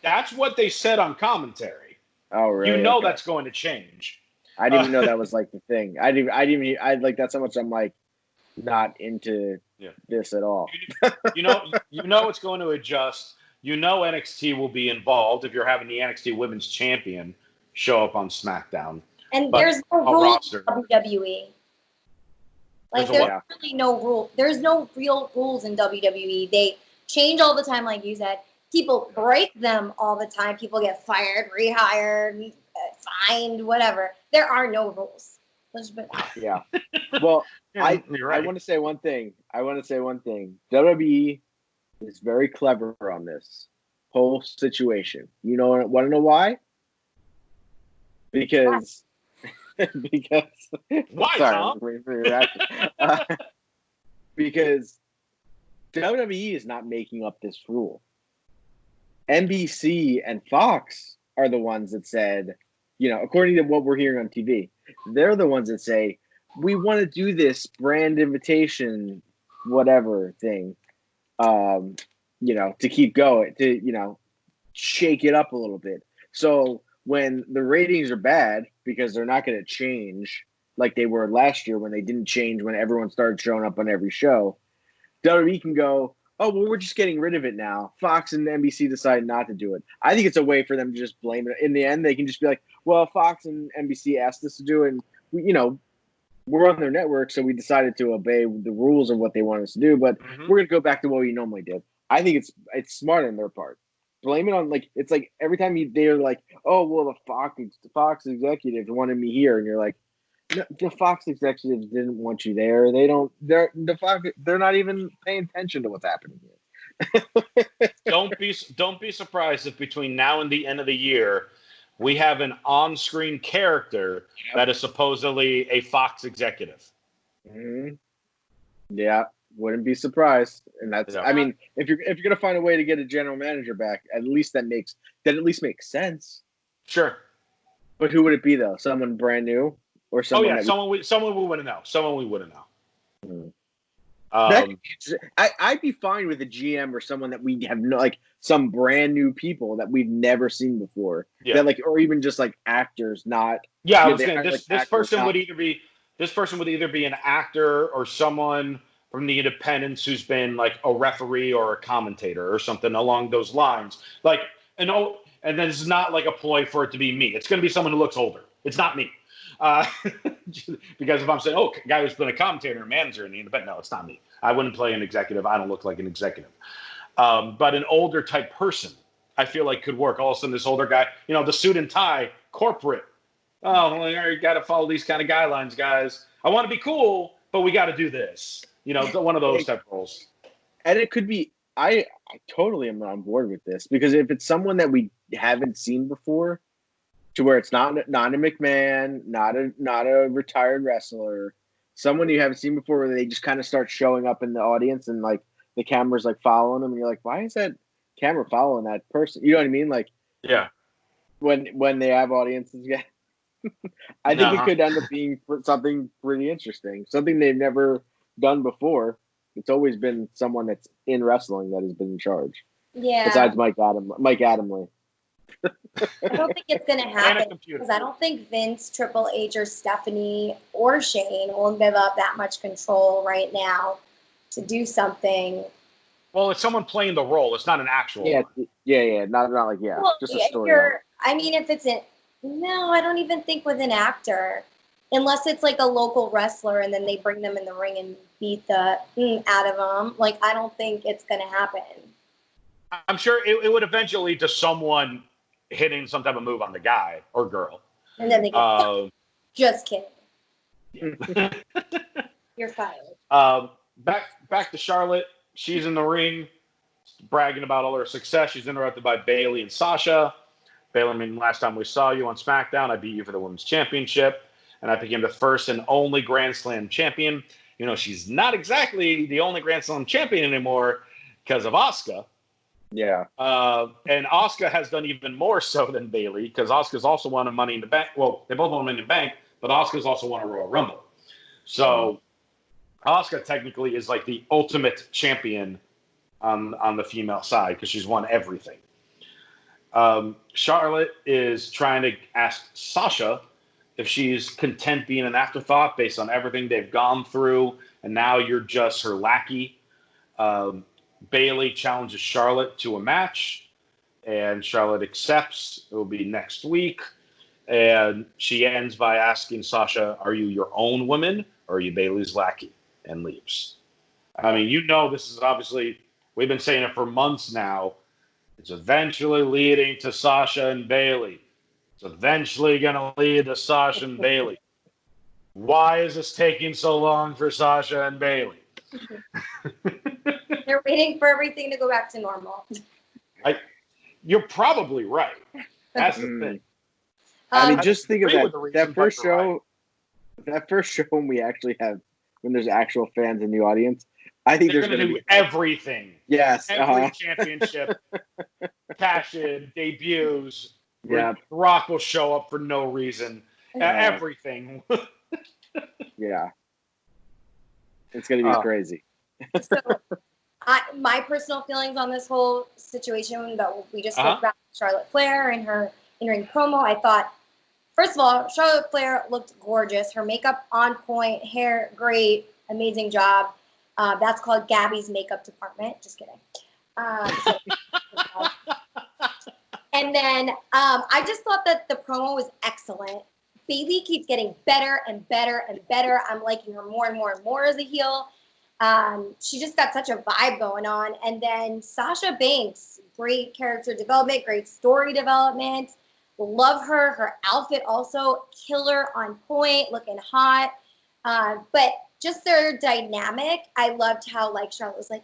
Speaker 2: That's what they said on commentary.
Speaker 4: Oh, really?
Speaker 2: That's going to change.
Speaker 4: I didn't even know that was like the thing. I like that's how much I'm like not into this at all.
Speaker 2: It's going to adjust. NXT will be involved if you're having the NXT Women's Champion show up on SmackDown.
Speaker 3: And there's no rules in WWE. Like there's really no rule. There's no real rules in WWE. They change all the time, like you said. People break them all the time. People get fired, rehired, fined, whatever. There are no rules.
Speaker 4: Yeah. Well, I want to say one thing. WWE is very clever on this whole situation. Want to know why? Because
Speaker 2: why,
Speaker 4: Tom? Because WWE is not making up this rule. NBC and Fox are the ones that said, according to what we're hearing on TV, they're the ones that say, we want to do this brand invitation, whatever thing, to keep going, to, shake it up a little bit. So when the ratings are bad, because they're not going to change like they were last year when they didn't change when everyone started showing up on every show, WWE can go, oh, well, we're just getting rid of it now. Fox and NBC decided not to do it. I think it's a way for them to just blame it. In the end, they can just be like, well, Fox and NBC asked us to do it, and we're on their network, so we decided to obey the rules of what they want us to do, but we're going to go back to what we normally did. I think it's smart on their part. Blame it on, like, it's like every time they're like, oh, well, the Fox executives wanted me here, and you're like, no, the Fox executives didn't want you there. They're not even paying attention to what's happening here.
Speaker 2: Don't be surprised if between now and the end of the year we have an on-screen character that is supposedly a Fox executive.
Speaker 4: Mm-hmm. Yeah, wouldn't be surprised. And that's I mean, if you're gonna find a way to get a general manager back, at least that makes sense.
Speaker 2: Sure.
Speaker 4: But who would it be though? Someone brand new? Or someone
Speaker 2: someone we wouldn't know. Someone we wouldn't know.
Speaker 4: I'd be fine with a GM or someone that we have some brand new people that we've never seen before. Yeah. That or even just like actors, not.
Speaker 2: Yeah, I was saying this person would either be an actor or someone from the independents who's been like a referee or a commentator or something along those lines. And then it's not like a ploy for it to be me. It's going to be someone who looks older. It's not me. Because if I'm saying, a guy who's been a commentator and manager in the independent, no, it's not me. I wouldn't play an executive. I don't look like an executive. But an older type person I feel like could work. All of a sudden, this older guy, the suit and tie, corporate. Oh, well, you got to follow these kind of guidelines, guys. I want to be cool, but we got to do this. One of those type of roles.
Speaker 4: And it could be, I totally am on board with this, because if it's someone that we haven't seen before, to where it's not a McMahon, not a retired wrestler, someone you haven't seen before, where they just kind of start showing up in the audience and like the camera's like following them, and you're like, why is that camera following that person? You know what I mean? Like,
Speaker 2: yeah,
Speaker 4: when they have audiences, yeah. I think it could end up being something pretty interesting, something they've never done before. It's always been someone that's in wrestling that has been in charge.
Speaker 3: Yeah.
Speaker 4: Besides Mike Adamle.
Speaker 3: I don't think it's going to happen because I don't think Vince, Triple H, or Stephanie or Shane will give up that much control right now to do something.
Speaker 2: Well, it's someone playing the role. It's not an actual.
Speaker 4: Yeah. Not like
Speaker 3: well,
Speaker 4: just a story.
Speaker 3: If it's no, I don't even think with an actor, unless it's like a local wrestler and then they bring them in the ring and beat the out of them. Like, I don't think it's going to happen.
Speaker 2: I'm sure it would eventually lead to someone hitting some type of move on the guy or girl.
Speaker 3: And then they go, just kidding. You're fired.
Speaker 2: Back to Charlotte. She's in the ring, bragging about all her success. She's interrupted by Bayley and Sasha. Bayley, last time we saw you on SmackDown, I beat you for the Women's Championship, and I became the first and only Grand Slam champion. She's not exactly the only Grand Slam champion anymore because of Asuka.
Speaker 4: Yeah.
Speaker 2: And Asuka has done even more so than Bayley, because Asuka's also won a Money in the Bank. Well, they both won Money in the Bank, but Asuka's also won a Royal Rumble. So Asuka technically is like the ultimate champion on the female side, because she's won everything. Charlotte is trying to ask Sasha if she's content being an afterthought based on everything they've gone through, and now you're just her lackey. Bayley challenges Charlotte to a match, and Charlotte accepts. It will be next week. And she ends by asking Sasha, are you your own woman, or are you Bayley's lackey? And leaves. This is obviously, we've been saying it for months now. It's eventually leading to Sasha and Bayley. It's eventually going to lead to Sasha and Bayley. Why is this taking so long for Sasha and Bayley?
Speaker 3: They're waiting for everything to go back to normal.
Speaker 2: You're probably right. That's the thing.
Speaker 4: Just think of that first show. That first show when there's actual fans in the audience. I think
Speaker 2: they're going to do everything.
Speaker 4: Yes.
Speaker 2: Every championship, cash-in, debuts.
Speaker 4: Yeah.
Speaker 2: Rock will show up for no reason. Everything.
Speaker 4: Yeah. It's going to be crazy.
Speaker 3: So, my personal feelings on this whole situation that we just spoke about, Charlotte Flair and her in-ring promo, I thought, first of all, Charlotte Flair looked gorgeous. Her makeup on point, hair great, amazing job. That's called Gabby's makeup department. Just kidding. And then I just thought that the promo was excellent. Bayley keeps getting better and better and better. I'm liking her more and more and more as a heel. She just got such a vibe going on. And then Sasha Banks, great character development, great story development. Love her. Her outfit also killer, on point, looking hot. But just their dynamic, I loved how Charlotte was like,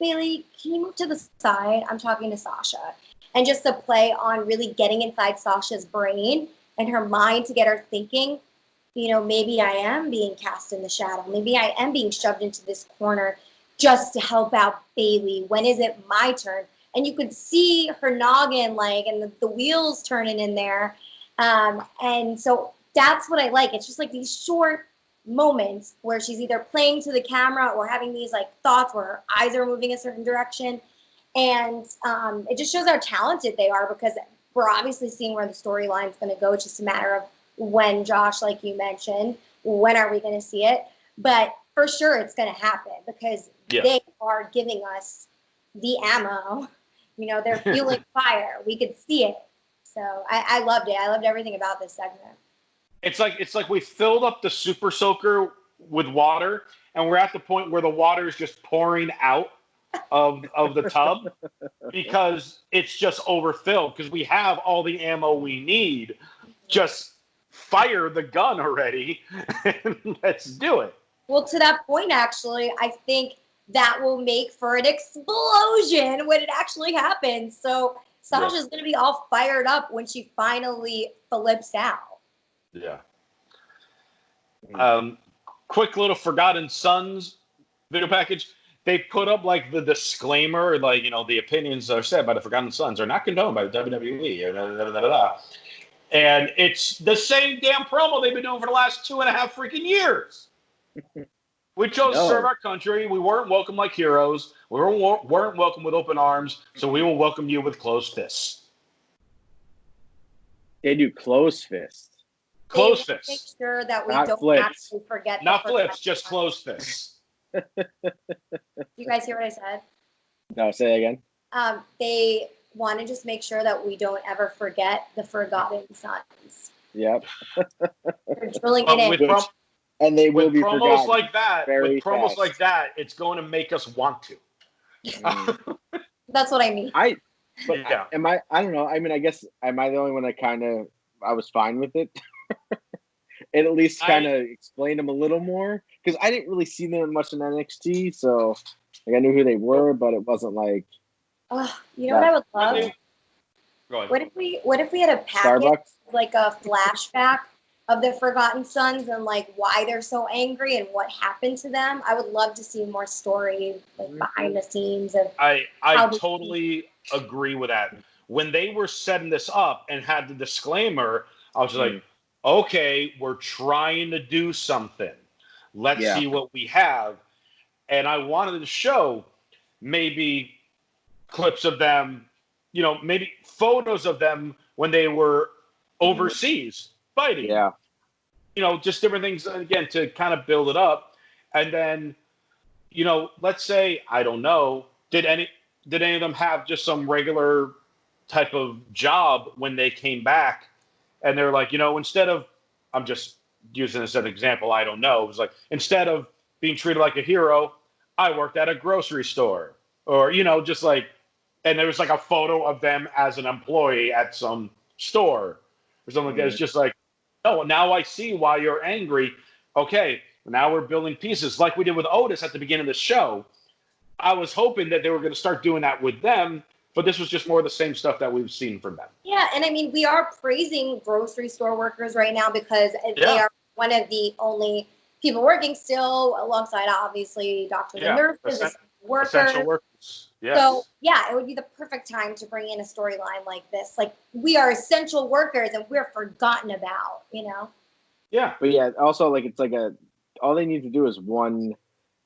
Speaker 3: Bayley, can you move to the side? I'm talking to Sasha. And just the play on really getting inside Sasha's brain and her mind to get her thinking, maybe I am being cast in the shadow. Maybe I am being shoved into this corner just to help out Bayley. When is it my turn? And you could see her noggin, and the wheels turning in there. And so that's what I like. It's just these short moments where she's either playing to the camera or having these thoughts where her eyes are moving a certain direction. And it just shows how talented they are, because we're obviously seeing where the storyline is going to go. It's just a matter of when, Josh, like you mentioned, when are we going to see it? But for sure it's going to happen, because they are giving us the ammo. They're fueling fire. We could see it. So I loved it. I loved everything about this segment.
Speaker 2: It's like we filled up the super soaker with water, and we're at the point where the water is just pouring out of the tub because it's just overfilled because we have all the ammo we need. Just fire the gun already and let's do it.
Speaker 3: Well, to that point, actually, I think that will make for an explosion when it actually happens. So Sasha's going to be all fired up when she finally flips out.
Speaker 2: Yeah. Quick little Forgotten Sons video package. They put up like the disclaimer, like, you know, the opinions are said by the Forgotten Sons are not condoned by the WWE. And it's the same damn promo they've been doing for the last 2.5 freaking years. We chose to serve our country. We weren't welcome like heroes. We weren't welcome with open arms. So we will welcome you with closed fists.
Speaker 4: They do closed fists.
Speaker 2: Closed fists.
Speaker 3: Make sure that we
Speaker 4: Not
Speaker 3: don't
Speaker 4: flips.
Speaker 3: actually forget.
Speaker 2: Not flips, just closed fists.
Speaker 3: You guys hear what I said?
Speaker 4: No, say that again.
Speaker 3: They want to just make sure that we don't ever forget the Forgotten Sons.
Speaker 4: Yep.
Speaker 3: They're drilling it in.
Speaker 4: And they will
Speaker 2: with
Speaker 4: be
Speaker 2: promos
Speaker 4: forgotten
Speaker 2: like that,
Speaker 4: very
Speaker 2: with promos
Speaker 4: fast.
Speaker 2: like that, it's going to make us want to.
Speaker 3: That's what I mean.
Speaker 4: I
Speaker 2: Yeah.
Speaker 4: don't know. I mean, I guess, am I the only one that I was fine with it? It at least kind of explained them a little more. Because I didn't really see them much in NXT, so like I knew who they were, but it wasn't like...
Speaker 3: You know what I would love?
Speaker 2: Go ahead.
Speaker 3: What if we had a package,
Speaker 4: Starbucks?
Speaker 3: like a flashback of the Forgotten Sons and like why they're so angry and what happened to them? I would love to see more stories like behind the scenes of.
Speaker 2: I totally agree with that. When they were setting this up and had the disclaimer, I was like, okay, we're trying to do something. Let's see what we have. And I wanted to show maybe clips of them, you know, maybe photos of them when they were overseas fighting.
Speaker 4: Yeah.
Speaker 2: You know, just different things, again, to kind of build it up. And then, you know, let's say, I don't know, did any of them have just some regular type of job when they came back? And they're like, you know, instead of, I'm just using this as an example, I don't know. It was like, instead of being treated like a hero, I worked at a grocery store. Or, you know, just like, and there was like a photo of them as an employee at some store or something like that. It's just like, oh, now I see why you're angry. Okay, now we're building pieces like we did with Otis at the beginning of the show. I was hoping that they were going to start doing that with them, but this was just more of the same stuff that we've seen from them.
Speaker 3: Yeah, and I mean, we are praising grocery store workers right now because they are one of the only people working still, alongside obviously doctors and nurses,
Speaker 2: essential workers. Yes.
Speaker 3: So yeah, it would be the perfect time to bring in a storyline like this. Like, we are essential workers and we're forgotten about, you know?
Speaker 2: Yeah.
Speaker 4: But yeah, also like it's like all they need to do is an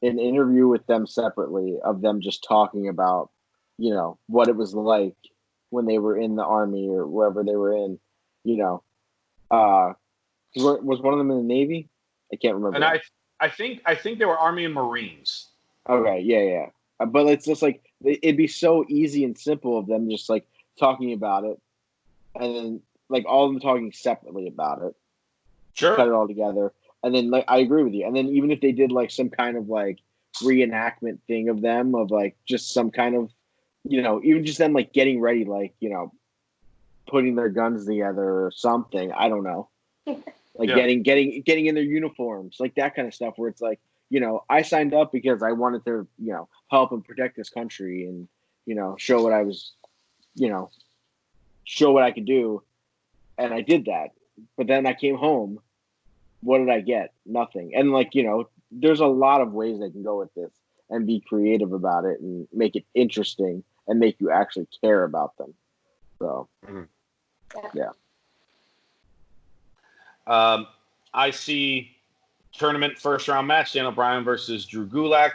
Speaker 4: interview with them separately of them just talking about, you know, what it was like when they were in the army or wherever they were in, you know. Was one of them in the Navy? I can't remember.
Speaker 2: And I think they were Army and Marines.
Speaker 4: Okay, yeah. But it's just like, it'd be so easy and simple of them just like talking about it, and then like all of them talking separately about it.
Speaker 2: Sure.
Speaker 4: Cut it all together, and then like I agree with you. And then even if they did like some kind of like reenactment thing of them, of like just some kind of, you know, even just them like getting ready, like, you know, putting their guns together or something. I don't know, like getting in their uniforms, like that kind of stuff, where it's like, you know, I signed up because I wanted to, you know, help and protect this country and, you know, show what I was, you know, show what I could do. And I did that. But then I came home. What did I get? Nothing. And like, you know, there's a lot of ways they can go with this and be creative about it and make it interesting and make you actually care about them. So, yeah.
Speaker 2: I see tournament first round match, Daniel Bryan versus Drew Gulak.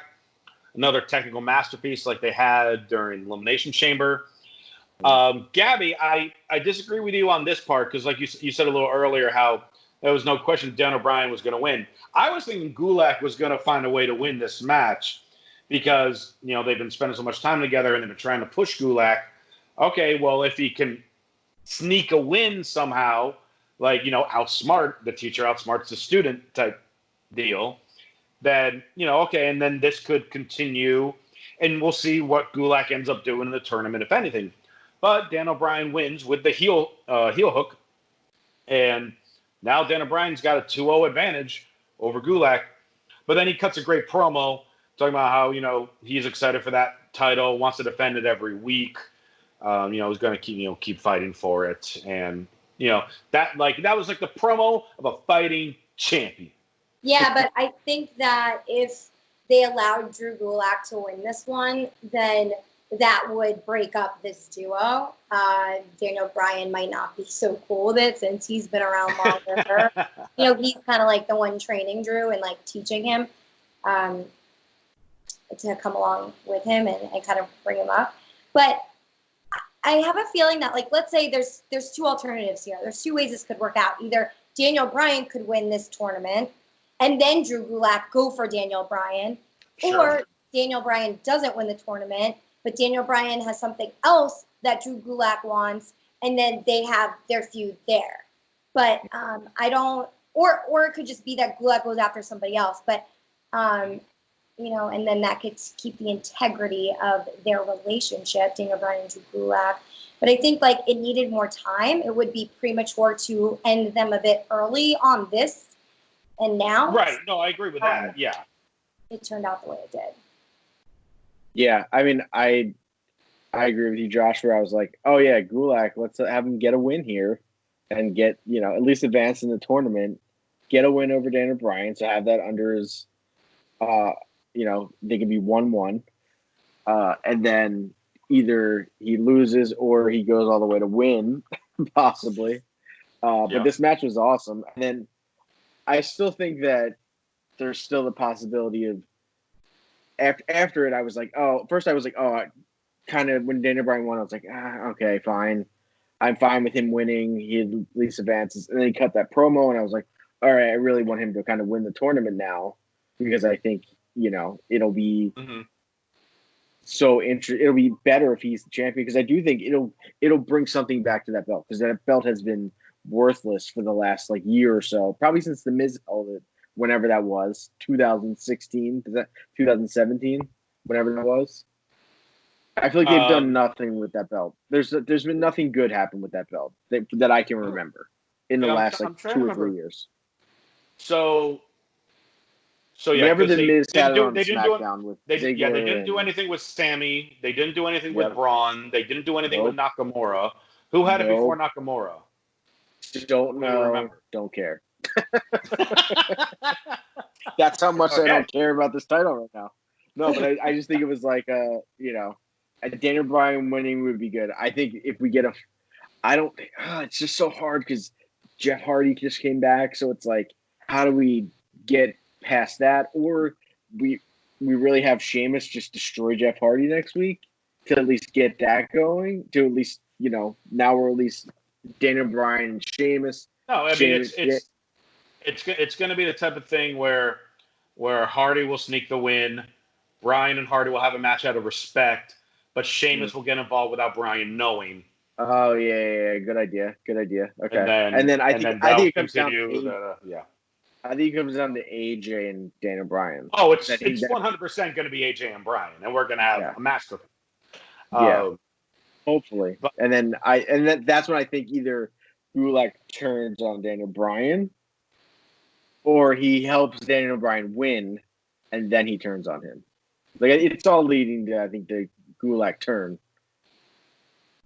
Speaker 2: Another technical masterpiece like they had during Elimination Chamber. Gabby, I disagree with you on this part because like you said a little earlier how there was no question Daniel Bryan was going to win. I was thinking Gulak was going to find a way to win this match because, you know, they've been spending so much time together and they've been trying to push Gulak. Okay, well, if he can sneak a win somehow, like, you know, the teacher outsmarts the student type deal, then, you know, okay, and then this could continue. and we'll see what Gulak ends up doing in the tournament, if anything. But Daniel Bryan wins with the heel hook, and now Daniel Bryan's got a 2-0 advantage over Gulak. But then he cuts a great promo talking about how, he's excited for that title, wants to defend it every week. He's going to keep fighting for it. And, that was like the promo of a fighting champion.
Speaker 3: Yeah, but I think that if they allowed Drew Gulak to win this one, then that would break up this duo. Daniel Bryan might not be so cool with it since he's been around longer. He's kind of like the one training Drew and like teaching him to come along with him and kind of bring him up. But I have a feeling that, like, let's say there's two alternatives here. There's two ways this could work out. Either Daniel Bryan could win this tournament and then Drew Gulak go for Daniel Bryan, or Daniel Bryan doesn't win the tournament, but Daniel Bryan has something else that Drew Gulak wants, and then they have their feud there. But I don't, or it could just be that Gulak goes after somebody else. But and then that could keep the integrity of their relationship, Daniel Bryan and Drew Gulak. But I think like it needed more time. It would be premature to end them a bit early on this and now.
Speaker 2: Right. No, I agree with that. Yeah.
Speaker 3: It turned out the way it did.
Speaker 4: Yeah, I mean, I agree with you, Josh, where I was like, oh, yeah, Gulak, let's have him get a win here and get, at least advance in the tournament, get a win over Daniel Bryan, so have that under his, they can be 1-1. And then either he loses or he goes all the way to win, possibly. But this match was awesome. And then I still think that there's still the possibility of, after it, I was like, kind of when Daniel Bryan won, I was like, okay, fine. I'm fine with him winning. He at least advances. And then he cut that promo, and I was like, all right, I really want him to kind of win the tournament now because I think, it'll be so interesting. It'll be better if he's the champion because I do think it'll bring something back to that belt because that belt has been worthless for the last year or so, probably since the Miz held it. Whenever that was, 2016, 2017, whenever that was. I feel like they've done nothing with that belt. There's been nothing good happen with that belt that I can remember in the last 2 or 3 years.
Speaker 2: So yeah,
Speaker 4: whenever the Miz had it on
Speaker 2: they
Speaker 4: SmackDown
Speaker 2: they didn't do anything with Sammy. They didn't do anything with Braun. They didn't do anything with Nakamura. Who had it before Nakamura?
Speaker 4: Don't know. Don't care. That's how much I don't care about this title right now. No, but I just think it was like a Daniel Bryan winning would be good. I think if we get it's just so hard because Jeff Hardy just came back, so it's like, how do we get past that? Or we really have Sheamus just destroy Jeff Hardy next week to at least get that going. To at least now we're at least Daniel Bryan and Sheamus.
Speaker 2: No, I mean it's going to be the type of thing where Hardy will sneak the win, Bryan and Hardy will have a match out of respect, but Sheamus will get involved without Bryan knowing.
Speaker 4: Oh yeah, good idea. Okay, and then I think it comes down to I think it comes down to AJ and Daniel Bryan.
Speaker 2: Oh, it's 100% going to be AJ and Bryan, and we're going to have a match with them.
Speaker 4: Hopefully, and then that's when I think either Gulak turns on Daniel Bryan, or he helps Daniel Bryan win, and then he turns on him. It's all leading to, I think, the Gulak turn.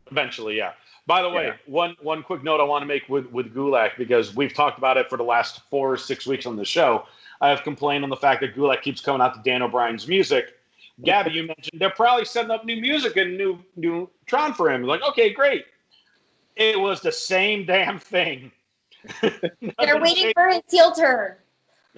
Speaker 2: Eventually, yeah. By the way, one quick note I want to make with Gulak, because we've talked about it for the last 4 or 6 weeks on the show. I have complained on the fact that Gulak keeps coming out to Daniel Bryan's music. Gabby, you mentioned they're probably setting up new music and new Tron for him. Like, okay, great. It was the same damn thing.
Speaker 3: They're waiting for his heel turn.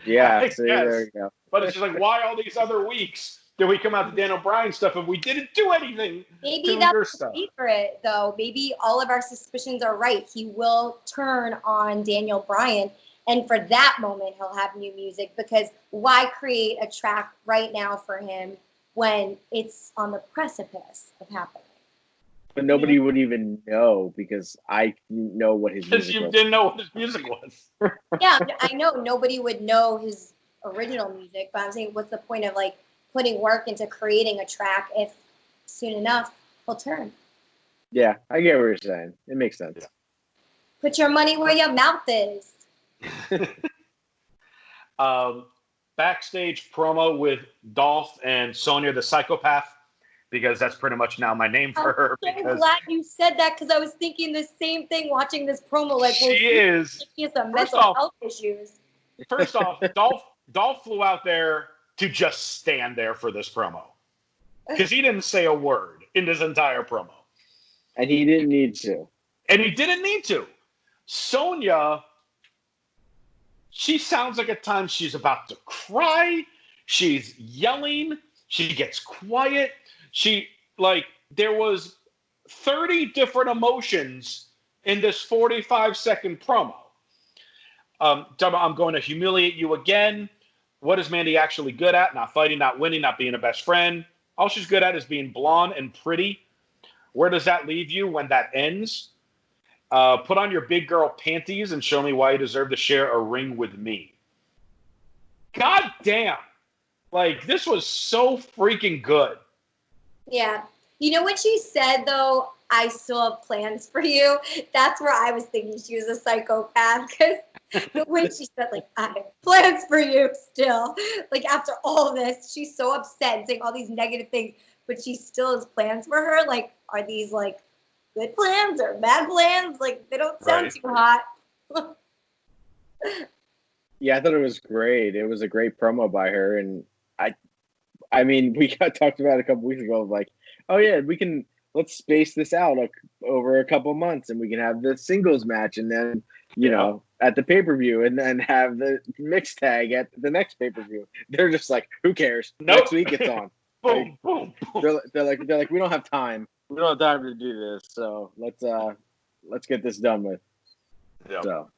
Speaker 4: Yeah, so there you go.
Speaker 2: But it's just like, why all these other weeks did we come out to Daniel Bryan stuff and we didn't do anything?
Speaker 3: Maybe that's the secret, though. Maybe all of our suspicions are right. He will turn on Daniel Bryan, and for that moment, he'll have new music, because why create a track right now for him when it's on the precipice of happening?
Speaker 4: But nobody would even know, because I didn't know what his music was.
Speaker 2: Because you didn't know what his music was.
Speaker 3: Yeah, I know nobody would know his original music, but I'm saying, what's the point of putting work into creating a track if soon enough he'll turn.
Speaker 4: Yeah, I get what you're saying. It makes sense.
Speaker 2: Yeah.
Speaker 3: Put your money where your mouth is.
Speaker 2: Backstage promo with Dolph and Sonya the Psychopath, because that's pretty much now my name for her.
Speaker 3: I'm so glad you said that, because I was thinking the same thing watching this promo. Like, well,
Speaker 2: she has
Speaker 3: some mental health issues.
Speaker 2: First off, Dolph flew out there to just stand there for this promo, because he didn't say a word in this entire promo.
Speaker 4: And he didn't need to.
Speaker 2: And he didn't need to. Sonya, she sounds like at times she's about to cry. She's yelling. She gets quiet. There was 30 different emotions in this 45-second promo. I'm going to humiliate you again. What is Mandy actually good at? Not fighting, not winning, not being a best friend. All she's good at is being blonde and pretty. Where does that leave you when that ends? Put on your big girl panties and show me why you deserve to share a ring with me. God damn. This was so freaking good. Yeah.
Speaker 3: You know what she said, though? I still have plans for you. That's where I was thinking she was a psychopath, because the way she said, I have plans for you still. After all this, she's so upset and saying all these negative things, but she still has plans for her. Are these, good plans or bad plans? They don't sound too hot.
Speaker 4: Yeah, I thought it was great. It was a great promo by her, and I mean, we got talked about it a couple weeks ago, oh yeah, let's space this out over a couple months, and we can have the singles match, and then at the pay-per-view, and then have the mixed tag at the next pay-per-view. They're just who cares?
Speaker 2: Nope.
Speaker 4: Next week it's on.
Speaker 2: Boom, boom, boom.
Speaker 4: They're like, we don't have time. We don't have time to do this, so let's get this done with.
Speaker 2: Yep.
Speaker 3: So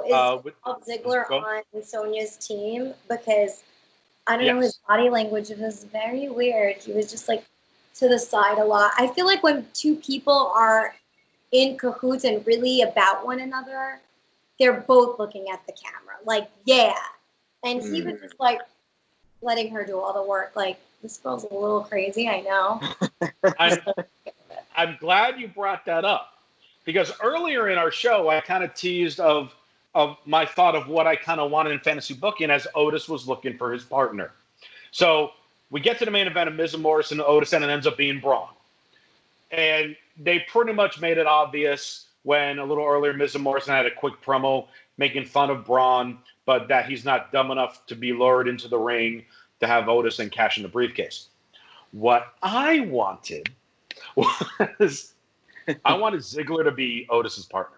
Speaker 3: is Dolph Ziggler on Sonya's team? Because I don't know, his body language was very weird. He was just to the side a lot. I feel like when two people are in cahoots and really about one another, they're both looking at the camera. Yeah. And he was just letting her do all the work. This girl's a little crazy, I know.
Speaker 2: I'm glad you brought that up, because earlier in our show, I kind of teased of my thought of what I kind of wanted in fantasy booking as Otis was looking for his partner. So we get to the main event of Miz and Morrison and Otis, and it ends up being Braun. And they pretty much made it obvious when a little earlier Miz and Morrison had a quick promo making fun of Braun, but that he's not dumb enough to be lured into the ring to have Otis and cash in the briefcase. What I wanted was Ziggler to be Otis's partner.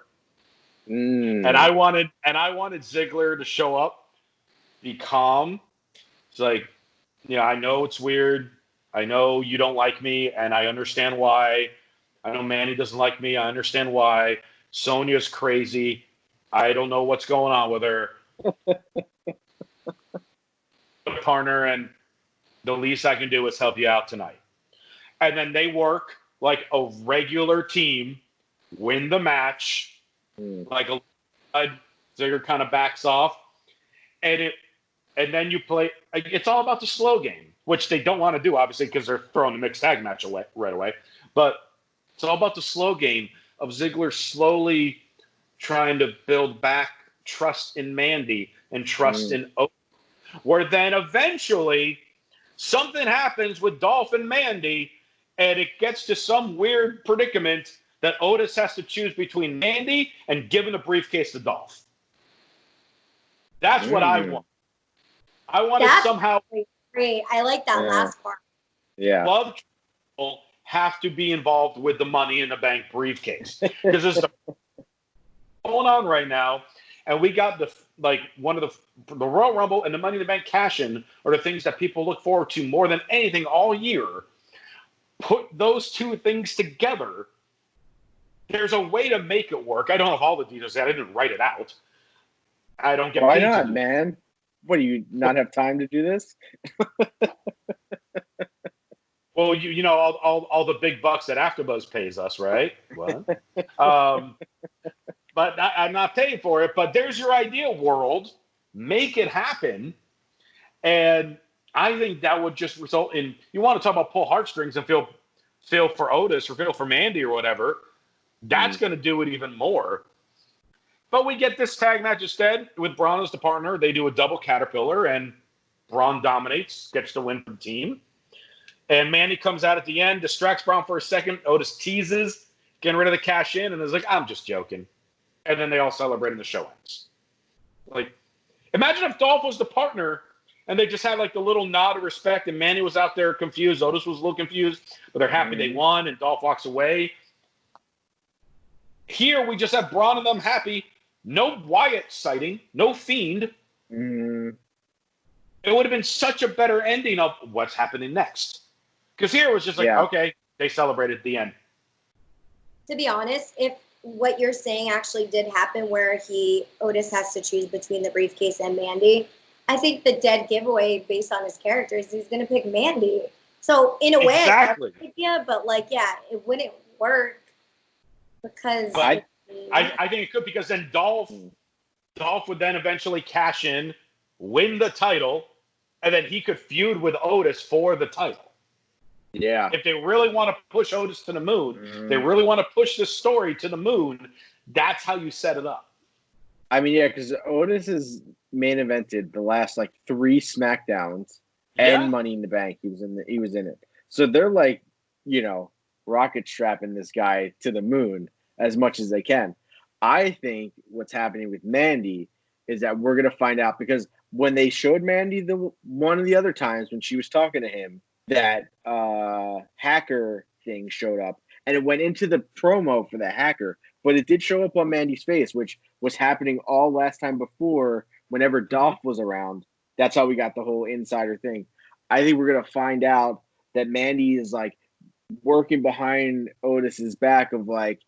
Speaker 2: And I wanted Ziggler to show up, be calm. It's I know it's weird. I know you don't like me, and I understand why. I know Manny doesn't like me. I understand why. Sonya's crazy. I don't know what's going on with her. Partner, and the least I can do is help you out tonight. And then they work like a regular team, win the match, Ziggler kind of backs off, and then you play. It's all about the slow game, which they don't want to do, obviously, because they're throwing the mixed tag match away right away. But it's all about the slow game of Ziggler slowly trying to build back trust in Mandy and trust in Otis, where then eventually something happens with Dolph and Mandy, and it gets to some weird predicament that Otis has to choose between Mandy and giving the briefcase to Dolph. That's what I want. I want to somehow...
Speaker 3: Great. I like that last part.
Speaker 4: Yeah.
Speaker 2: Love people have to be involved with the Money in the Bank briefcase. Because there's going on right now, and we got one of the Royal Rumble and the Money in the Bank cash-in are the things that people look forward to more than anything all year. Put those two things together. There's a way to make it work. I don't have all the details yet. I didn't write it out. I don't get
Speaker 4: Why
Speaker 2: paid
Speaker 4: not, man? What, do you not have time to do this?
Speaker 2: Well, you know all the big bucks that AfterBuzz pays us, right? What? But I'm not paying for it. But there's your ideal world. Make it happen. And I think that would just result in, you want to talk about pull heartstrings and feel for Otis or feel for Mandy or whatever. That's going to do it even more. But we get this tag match instead with Braun as the partner. They do a double Caterpillar, and Braun dominates, gets the win for the team. And Mandy comes out at the end, distracts Braun for a second. Otis teases, getting rid of the cash in, and is like, I'm just joking. And then they all celebrate and the show ends. Like, imagine if Dolph was the partner and they just had like the little nod of respect and Mandy was out there confused. Otis was a little confused, but they're happy they won and Dolph walks away. Here we just have Braun and them happy. No Wyatt sighting, no Fiend. It would have been such a better ending of what's happening next. Because here it was just like, okay, they celebrated at the end.
Speaker 3: To be honest, if what you're saying actually did happen where Otis has to choose between the briefcase and Mandy, I think the dead giveaway based on his character is he's going to pick Mandy. So in a way,
Speaker 2: exactly.
Speaker 3: I idea, but like, yeah, it wouldn't work because.
Speaker 2: But I think it could, because then Dolph would then eventually cash in, win the title, and then he could feud with Otis for the title.
Speaker 4: Yeah.
Speaker 2: If they really want to push Otis to the moon, they really want to push this story to the moon, that's how you set it up.
Speaker 4: I mean, yeah, because Otis has main evented the last like 3 SmackDowns and Money in the Bank. He was in it. So they're like, rocket strapping this guy to the moon as much as they can. I think what's happening with Mandy is that we're gonna find out, because when they showed Mandy one of the other times when she was talking to him, that hacker thing showed up, and it went into the promo for the hacker, but it did show up on Mandy's face, which was happening all last time before whenever Dolph was around. That's how we got the whole insider thing. I think we're going to find out that Mandy is like working behind Otis's back of like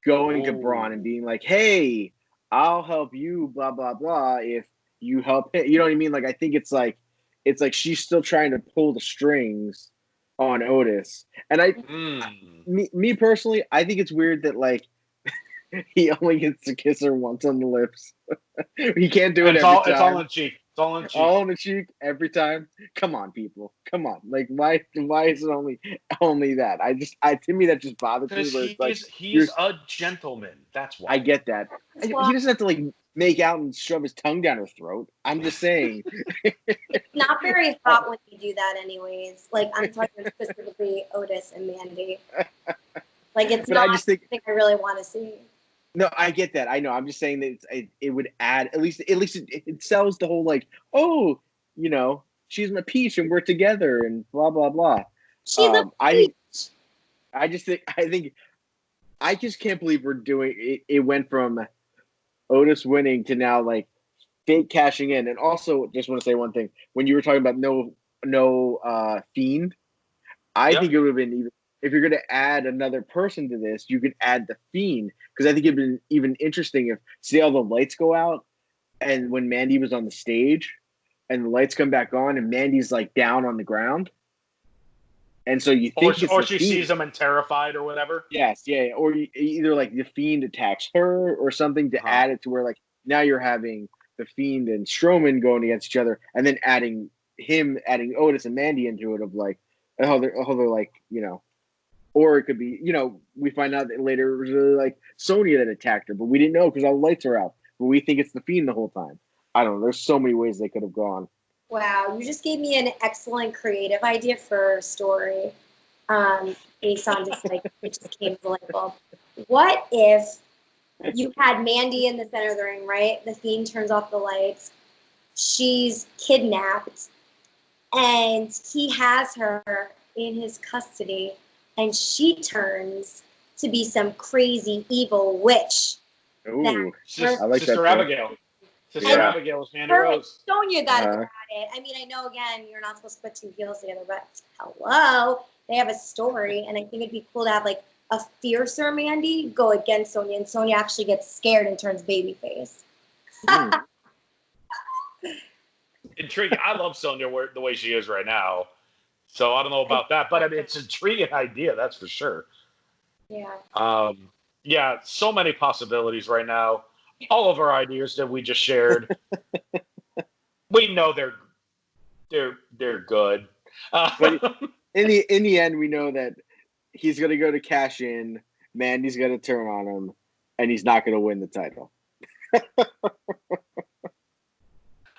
Speaker 4: going to Braun and being like, hey, I'll help you, blah, blah, blah, if you help him. You know what I mean? Like, I think it's like she's still trying to pull the strings on Otis. And me personally, I think it's weird that like he only gets to kiss her once on the lips. He can't do it every time.
Speaker 2: It's all on the cheek. It's all on the cheek.
Speaker 4: All on the cheek every time. Come on, people. Come on. Like, why is it only that? To me that just bothers me.
Speaker 2: Because he's a gentleman. That's why.
Speaker 4: I get that. He doesn't have to like make out and shove his tongue down her throat. I'm just saying.
Speaker 3: It's not very hot when you do that anyways. Like, I'm talking specifically Otis and Mandy. Like, it's not something I really want to see.
Speaker 4: No, I get that. I know. I'm just saying that it would add, at least it sells the whole like, oh, she's my peach and we're together and blah blah blah.
Speaker 3: She's a peach.
Speaker 4: I just can't believe we're doing it. It went from Otis winning to now like fake cashing in. And also, just want to say one thing: when you were talking about no Fiend, I think it would have been even. If you're going to add another person to this, you could add the Fiend, because I think it'd been even interesting if, see all the lights go out, and when Mandy was on the stage, and the lights come back on, and Mandy's like down on the ground, and so you think
Speaker 2: or she sees him and terrified or whatever.
Speaker 4: Yes, yeah, or either like the Fiend attacks her or something to add it to where like now you're having the Fiend and Strowman going against each other, and then adding Otis and Mandy into it of like how they're like Or it could be, we find out that later it was really like Sonya that attacked her, but we didn't know because all the lights are out. But we think it's the Fiend the whole time. I don't know. There's so many ways they could have gone.
Speaker 3: Wow, you just gave me an excellent creative idea for a story based on just like, it just came to the light bulb. What if you had Mandy in the center of the ring, right? The Fiend turns off the lights. She's kidnapped, and he has her in his custody. And she turns to be some crazy evil witch.
Speaker 4: Ooh, I like
Speaker 2: Sister
Speaker 4: that.
Speaker 2: Abigail. Sister Abigail was Mandy Rose.
Speaker 3: Sonya got at it. I mean, I know, again, you're not supposed to put 2 heels together, but hello. They have a story, and I think it'd be cool to have, like, a fiercer Mandy go against Sonya, and Sonya actually gets scared and turns babyface.
Speaker 2: Intriguing. I love Sonya the way she is right now. So I don't know about that, but I mean, it's an intriguing idea, that's for sure.
Speaker 3: Yeah.
Speaker 2: Yeah, so many possibilities right now. All of our ideas that we just shared, we know they're good.
Speaker 4: But in the end, we know that he's going to go to cash in. Mandy's going to turn on him, and he's not going to win the title.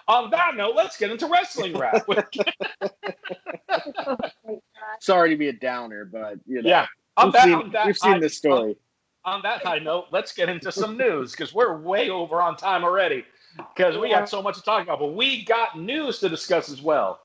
Speaker 2: On that note, let's get into wrestling rap.
Speaker 4: Sorry to be a downer, but
Speaker 2: yeah,
Speaker 4: we've seen this story.
Speaker 2: On that high note, let's get into some news because we're way over on time already because we got so much to talk about. But we got news to discuss as well.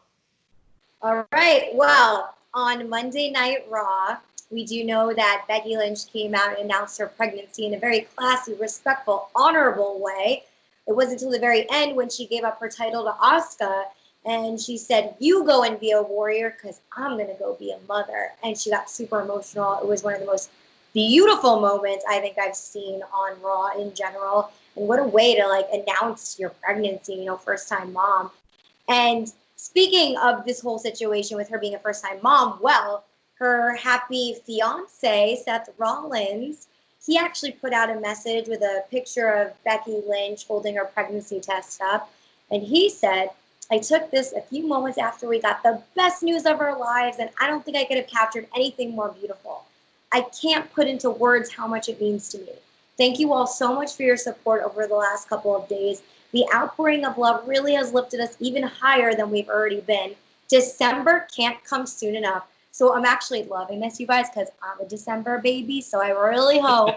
Speaker 3: All right. Well, on Monday Night Raw, we do know that Becky Lynch came out and announced her pregnancy in a very classy, respectful, honorable way. It wasn't until the very end when she gave up her title to Asuka, and she said, "You go and be a warrior because I'm going to go be a mother." And she got super emotional. It was one of the most beautiful moments I think I've seen on Raw in general. And what a way to, like, announce your pregnancy, you know, first-time mom. And speaking of this whole situation with her being a first-time mom, well, her happy fiance, Seth Rollins, he actually put out a message with a picture of Becky Lynch holding her pregnancy test up. And he said, "I took this a few moments after we got the best news of our lives, and I don't think I could have captured anything more beautiful. I can't put into words how much it means to me. Thank you all so much for your support over the last couple of days. The outpouring of love really has lifted us even higher than we've already been. December can't come soon enough." So I'm actually loving this, you guys, because I'm a December baby. So I really hope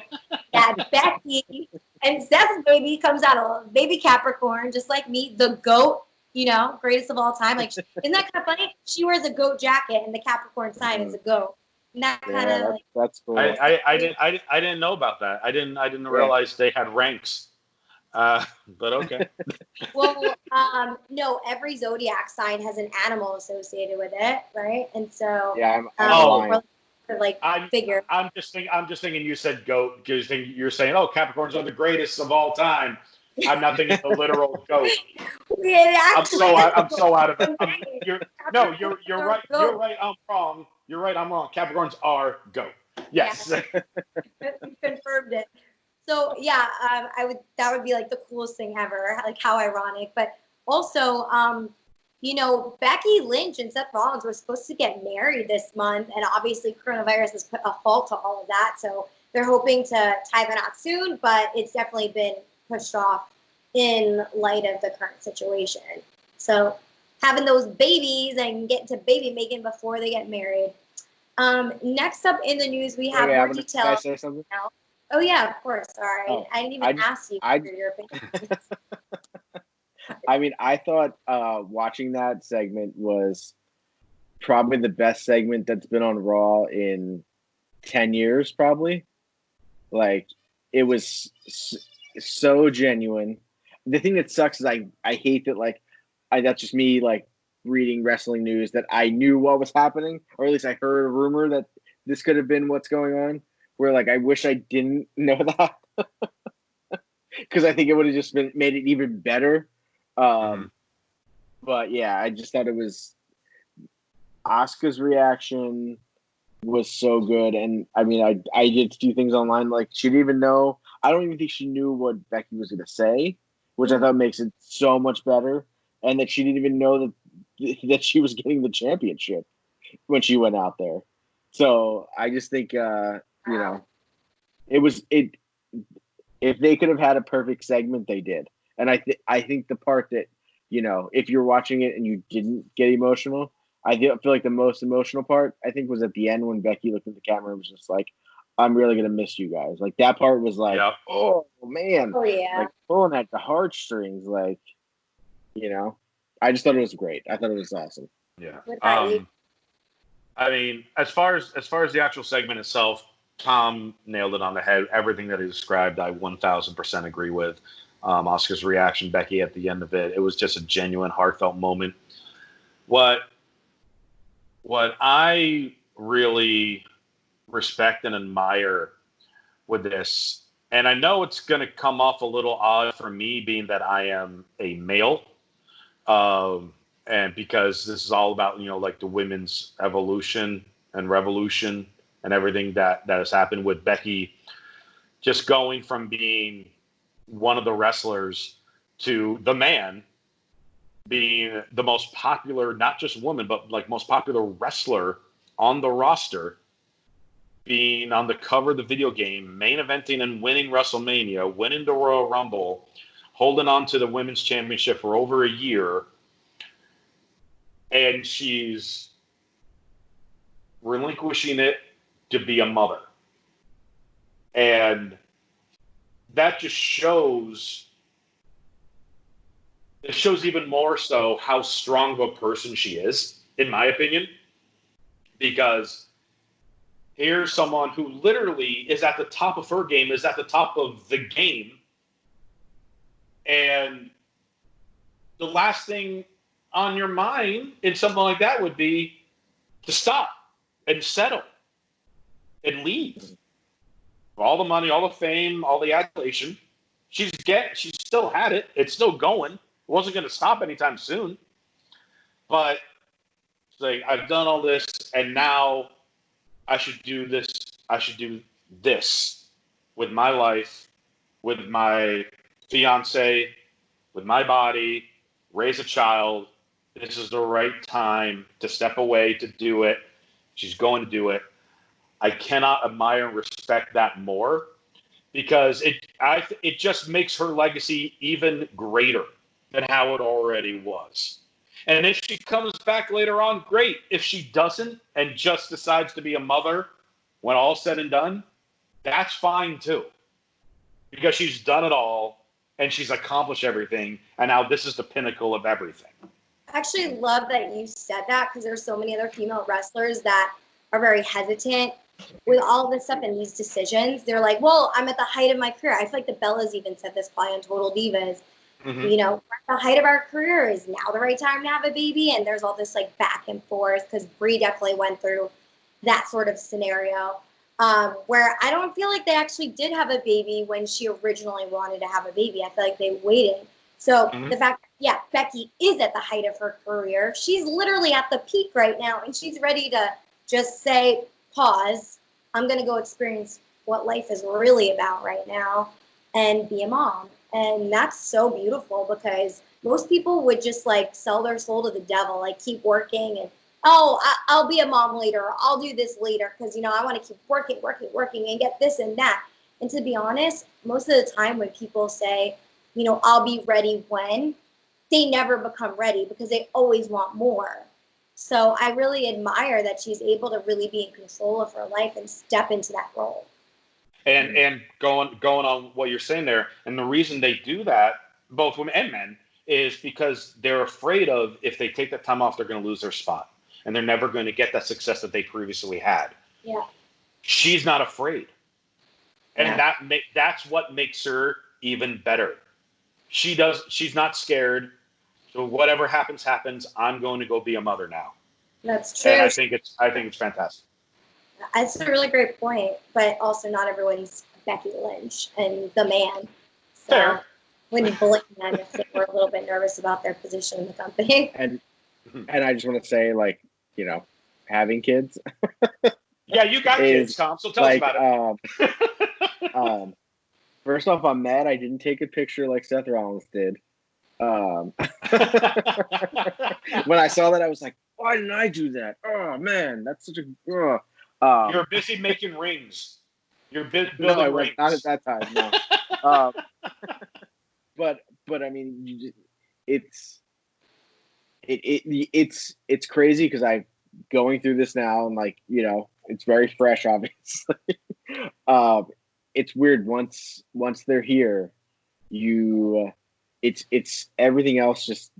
Speaker 3: that Becky and Seth's baby comes out of baby Capricorn, just like me, the GOAT, you know, greatest of all time. Like, isn't that kind of funny? She wears a GOAT jacket, and the Capricorn sign is a GOAT. And that kind of like,
Speaker 4: that's cool.
Speaker 2: I didn't know about that. I didn't realize they had ranks. But okay.
Speaker 3: Well, no, every zodiac sign has an animal associated with it, right? And so,
Speaker 4: yeah, I'm
Speaker 3: figure.
Speaker 2: I'm just thinking. You said goat because you're saying, oh, Capricorns are the greatest of all time. I'm not thinking the literal goat. I'm so out of it. You're right. You're right. I'm wrong. You're right. I'm wrong. Capricorns are goat. Yes.
Speaker 3: Yeah. Confirmed it. So yeah, that would be like the coolest thing ever. Like, how ironic, but also, you know, Becky Lynch and Seth Rollins were supposed to get married this month, and obviously coronavirus has put a halt to all of that. So they're hoping to tie that out soon, but it's definitely been pushed off in light of the current situation. So having those babies and getting to baby making before they get married. Next up in the news, we have more details.
Speaker 4: Can I say something?
Speaker 3: Oh, yeah, of course. Sorry.
Speaker 4: Oh,
Speaker 3: I didn't even ask you for your opinion.
Speaker 4: I mean, I thought watching that segment was probably the best segment that's been on Raw in 10 years, probably. Like, it was so genuine. The thing that sucks is I hate that, like, that's just me, like, reading wrestling news, that I knew what was happening, or at least I heard a rumor that this could have been what's going on. Where, like, I wish I didn't know that because I think it would have just made it even better. But yeah, I just thought it was Asuka's reaction was so good, and I mean, I did a few things online, like she didn't even know. I don't even think she knew what Becky was going to say, which I thought makes it so much better, and that she didn't even know that she was getting the championship when she went out there. So I just think. You know, if they could have had a perfect segment, they did. And I think the part that, you know, if you're watching it and you didn't get emotional, I feel like the most emotional part, I think, was at the end when Becky looked at the camera and was just like, "I'm really going to miss you guys." Like, that part was like, oh, man.
Speaker 3: Oh, yeah.
Speaker 4: Like, pulling at the heartstrings, like, you know. I just thought it was great. I thought it was awesome.
Speaker 2: Yeah. I mean, as far as the actual segment itself, Tom nailed it on the head. Everything that he described, I 1,000% agree with. Asuka's reaction, Becky at the end of it, it was just a genuine, heartfelt moment. What I really respect and admire with this, and I know it's going to come off a little odd for me, being that I am a male, and because this is all about, you know, like the women's evolution and revolution and everything that has happened with Becky, just going from being one of the wrestlers to the man being the most popular, not just woman, but like most popular wrestler on the roster, being on the cover of the video game, main eventing and winning WrestleMania, winning the Royal Rumble, holding on to the Women's Championship for over a year, and she's relinquishing it to be a mother. And that just shows, it shows even more so how strong of a person she is, in my opinion, because here's someone who literally is at the top of her game, is at the top of the game, and the last thing on your mind in something like that would be to stop and settle and leave. All the money, all the fame, all the adulation, she still had it. It's still going. It wasn't going to stop anytime soon. But it's like, I've done all this, and now I should do this. I should do this with my life, with my fiance, with my body, raise a child. This is the right time to step away to do it. She's going to do it. I cannot admire and respect that more, because it just makes her legacy even greater than how it already was. And if she comes back later on, great. If she doesn't and just decides to be a mother when all's said and done, that's fine too, because she's done it all and she's accomplished everything, and now this is the pinnacle of everything.
Speaker 3: I actually love that you said that, because there's so many other female wrestlers that are very hesitant with all this stuff and these decisions. They're like, well, I'm at the height of my career. I feel like the Bellas even said this probably on Total Divas. Mm-hmm. You know, we're at the height of our career. Is now the right time to have a baby? And there's all this like back and forth, because Brie definitely went through that sort of scenario where I don't feel like they actually did have a baby when she originally wanted to have a baby. I feel like they waited. So the fact, Becky is at the height of her career. She's literally at the peak right now, and she's ready to just say, pause, I'm going to go experience what life is really about right now and be a mom. And that's so beautiful, because most people would just like sell their soul to the devil, like keep working and, I'll be a mom later, or I'll do this later, because, you know, I want to keep working and get this and that. And to be honest, most of the time when people say, you know, I'll be ready when, they never become ready, because they always want more. So I really admire that she's able to really be in control of her life and step into that role.
Speaker 2: And going on what you're saying there, and the reason they do that, both women and men, is because they're afraid of, if they take that time off, they're going to lose their spot, and they're never going to get that success that they previously had.
Speaker 3: Yeah.
Speaker 2: She's not afraid, and that's what makes her even better. She's not scared. So whatever happens. I'm going to go be a mother now.
Speaker 3: That's true.
Speaker 2: And I think it's fantastic.
Speaker 3: It's a really great point, but also not everyone's Becky Lynch and the man. So
Speaker 2: Fair.
Speaker 3: When you bullet them, if they were a little bit nervous about their position in the company.
Speaker 4: And I just want to say, like, you know, having kids.
Speaker 2: Yeah, you got kids, Tom. So tell us about
Speaker 4: it. First off, I'm mad I didn't take a picture like Seth Rollins did. When I saw that, I was like, why didn't I do that? Oh man, that's such a.
Speaker 2: You're busy making rings. You're building
Speaker 4: no, I
Speaker 2: rings.
Speaker 4: Not at that time. No. But I mean, it's crazy, because I'm going through this now, and like, you know, it's very fresh, obviously. It's weird once they're here, it's everything else just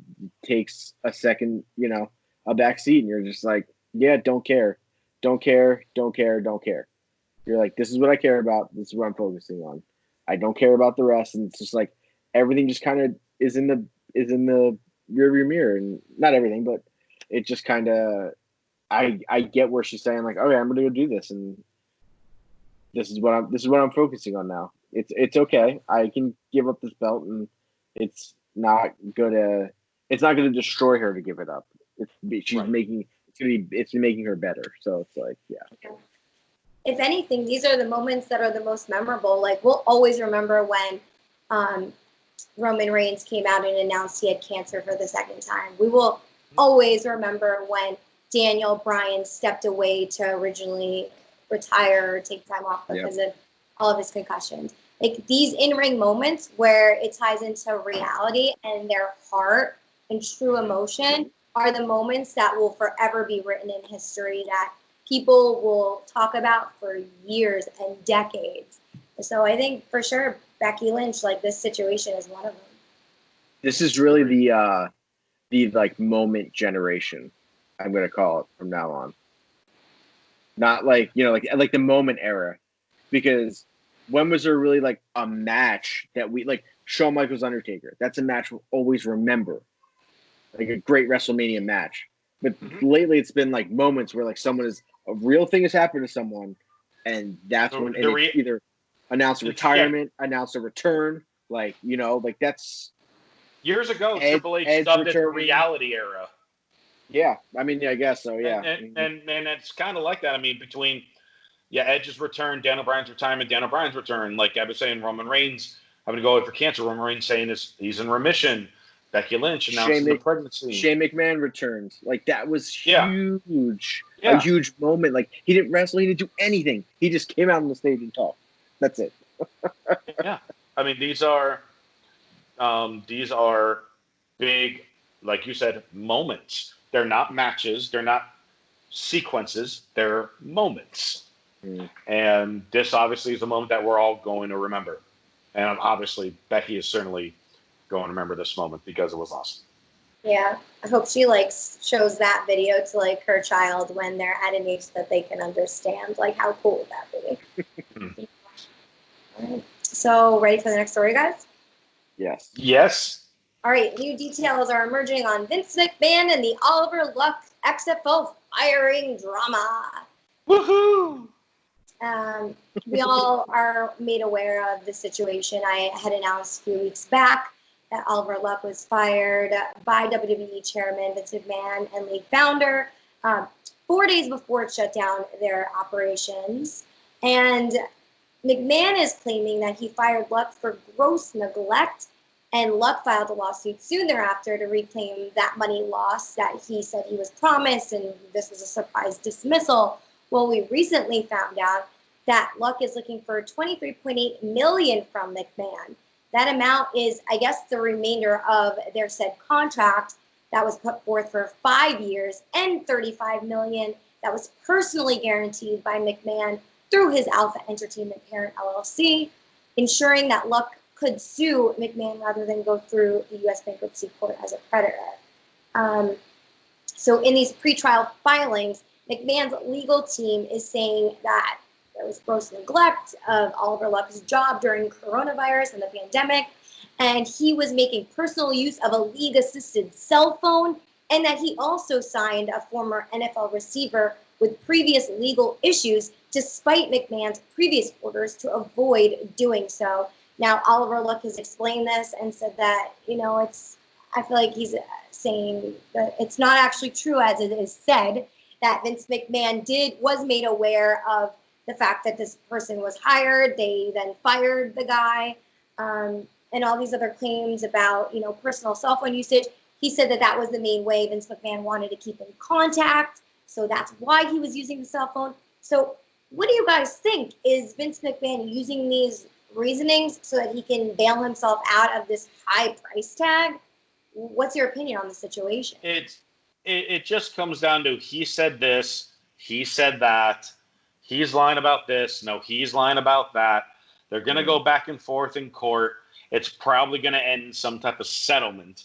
Speaker 4: takes a second, you know, a back seat, and you're just like, yeah, don't care. You're like, this is what I care about. This is what I'm focusing on. I don't care about the rest. And it's just like, everything just kind of is in the rearview mirror, and not everything, but it just kind of, I get where she's saying, like, okay, I'm going to go do this. And this is what I'm focusing on now. It's okay. I can give up this belt, and it's not gonna destroy her to give it up. It's making her better. So it's like, yeah.
Speaker 3: If anything, these are the moments that are the most memorable. Like, we'll always remember when Roman Reigns came out and announced he had cancer for the second time. We will always remember when Daniel Bryan stepped away to originally retire or take time off because of all of his concussions. Like these in-ring moments where it ties into reality and their heart and true emotion are the moments that will forever be written in history that people will talk about for years and decades. So I think for sure Becky Lynch, like this situation is one of them.
Speaker 4: This is really the like moment generation, I'm gonna call it from now on. Not like, you know, like the moment era. Because when was there really like a match that we like Shawn Michaels Undertaker? That's a match we'll always remember. Like a great WrestleMania match. But lately it's been like moments where like a real thing has happened to someone, and that's when it's either announce a retirement, announce a return, like, you know, like that's
Speaker 2: years ago Triple H dubbed it the reality era.
Speaker 4: Yeah, I mean, I guess so, yeah.
Speaker 2: And it's kind of like that. I mean, between Edge's return, Daniel Bryan's retirement, Daniel Bryan's return, like I was saying, Roman Reigns having to go away for cancer, Roman Reigns saying he's in remission, Becky Lynch announcing the pregnancy.
Speaker 4: Shane McMahon returns. Like, that was huge.
Speaker 2: Yeah.
Speaker 4: A huge moment. Like, he didn't wrestle. He didn't do anything. He just came out on the stage and talked. That's it.
Speaker 2: Yeah. I mean, these are big, like you said, moments. They're not matches. They're not sequences. They're moments. And this obviously is a moment that we're all going to remember. And obviously, Becky is certainly going to remember this moment because it was awesome.
Speaker 3: Yeah, I hope she shows that video to her child when they're at an age that they can understand. Like, how cool would that be? All right. So, ready for the next story, guys?
Speaker 4: Yes.
Speaker 2: Yes.
Speaker 3: All right. New details are emerging on Vince McMahon and the Oliver Luck XFL firing drama.
Speaker 2: Woohoo!
Speaker 3: We all are made aware of the situation. I had announced a few weeks back that Oliver Luck was fired by WWE Chairman Vince McMahon and league founder 4 days before it shut down their operations. And McMahon is claiming that he fired Luck for gross neglect, and Luck filed a lawsuit soon thereafter to reclaim that money lost that he said he was promised, and this was a surprise dismissal. Well, we recently found out that Luck is looking for $23.8 million from McMahon. That amount is, I guess, the remainder of their said contract that was put forth for 5 years and $35 million that was personally guaranteed by McMahon through his Alpha Entertainment parent LLC, ensuring that Luck could sue McMahon rather than go through the U.S. bankruptcy court as a creditor. So in these pretrial filings, McMahon's legal team is saying that there was gross neglect of Oliver Luck's job during coronavirus and the pandemic, and he was making personal use of a league-assisted cell phone, and that he also signed a former NFL receiver with previous legal issues despite McMahon's previous orders to avoid doing so. Now, Oliver Luck has explained this and said that, I feel like he's saying that it's not actually true as it is said, that Vince McMahon was made aware of the fact that this person was hired. They then fired the guy, and all these other claims about, personal cell phone usage. He said that was the main way Vince McMahon wanted to keep in contact. So that's why he was using the cell phone. So what do you guys think? Is Vince McMahon using these reasonings so that he can bail himself out of this high price tag? What's your opinion on the situation?
Speaker 2: It just comes down to he said this, he said that, he's lying about this, no, he's lying about that. They're going to go back and forth in court. It's probably going to end in some type of settlement.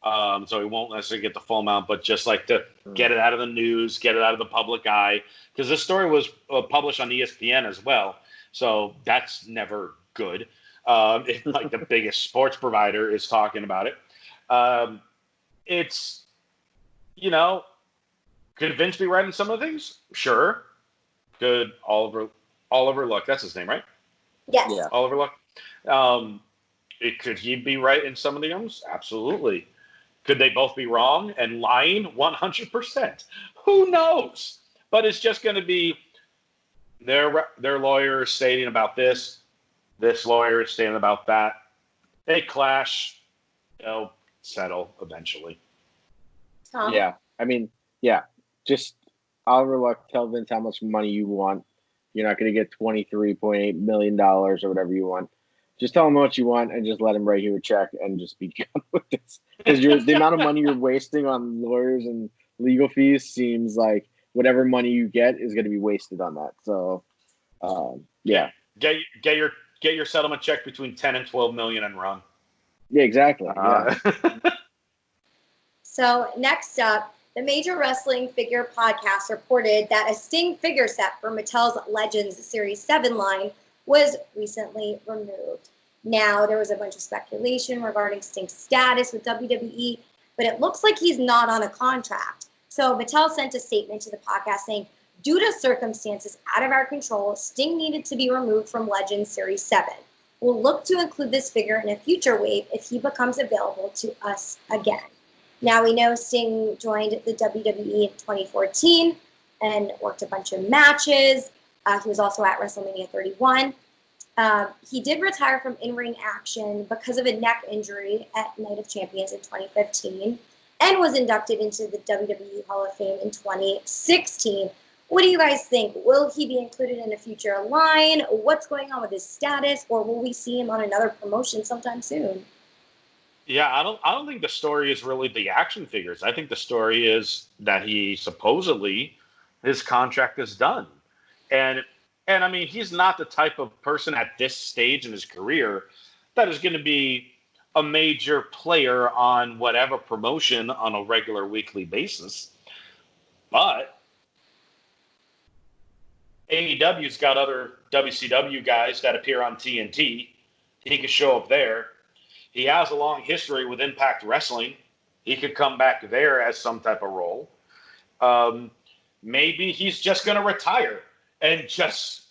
Speaker 2: So he won't necessarily get the full amount, but just like to get it out of the news, get it out of the public eye. Because this story was published on ESPN as well. So that's never good. If like the biggest sports provider is talking about it. It's, could Vince be right in some of the things? Sure. Could Oliver Luck, that's his name, right?
Speaker 3: Yes.
Speaker 4: Yeah.
Speaker 2: Oliver Luck. Could he be right in some of the things? Absolutely. Could they both be wrong and lying? 100%. Who knows? But it's just going to be their lawyer is stating about this lawyer is stating about that. they clash, they'll settle eventually.
Speaker 3: Tom?
Speaker 4: Yeah, I mean, yeah, just Oliver Luck, tell Vince how much money you want. You're not going to get $23.8 million or whatever you want. Just tell him what you want and just let him write you a check and just be done with this. Because the amount of money you're wasting on lawyers and legal fees seems like whatever money you get is going to be wasted on that. So, yeah.
Speaker 2: Get your settlement check between 10 and 12 million and run.
Speaker 4: Yeah, exactly. Yeah.
Speaker 3: So next up, the Major Wrestling Figure Podcast reported that a Sting figure set for Mattel's Legends Series 7 line was recently removed. Now, there was a bunch of speculation regarding Sting's status with WWE, but it looks like he's not on a contract. So Mattel sent a statement to the podcast saying, due to circumstances out of our control, Sting needed to be removed from Legends Series 7. We'll look to include this figure in a future wave if he becomes available to us again. Now, we know Sting joined the WWE in 2014 and worked a bunch of matches. He was also at WrestleMania 31. He did retire from in-ring action because of a neck injury at Night of Champions in 2015 and was inducted into the WWE Hall of Fame in 2016. What do you guys think? Will he be included in a future line? What's going on with his status? Or will we see him on another promotion sometime soon?
Speaker 2: Yeah, I don't think the story is really the action figures. I think the story is that he supposedly his contract is done. And I mean, he's not the type of person at this stage in his career that is going to be a major player on whatever promotion on a regular weekly basis. But AEW's got other WCW guys that appear on TNT. He could show up there. He has a long history with Impact Wrestling. He could come back there as some type of role. Maybe he's just going to retire and just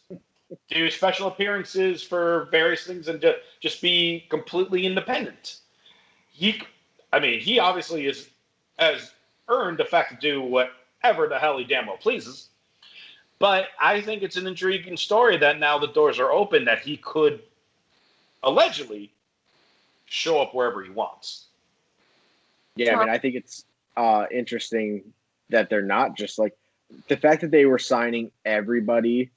Speaker 2: do special appearances for various things and just be completely independent. He obviously has earned the fact to do whatever the hell he damn well pleases. But I think it's an intriguing story that now the doors are open that he could allegedly show up wherever he wants.
Speaker 4: Yeah, I mean, I think it's interesting that they're not just like the fact that they were signing everybody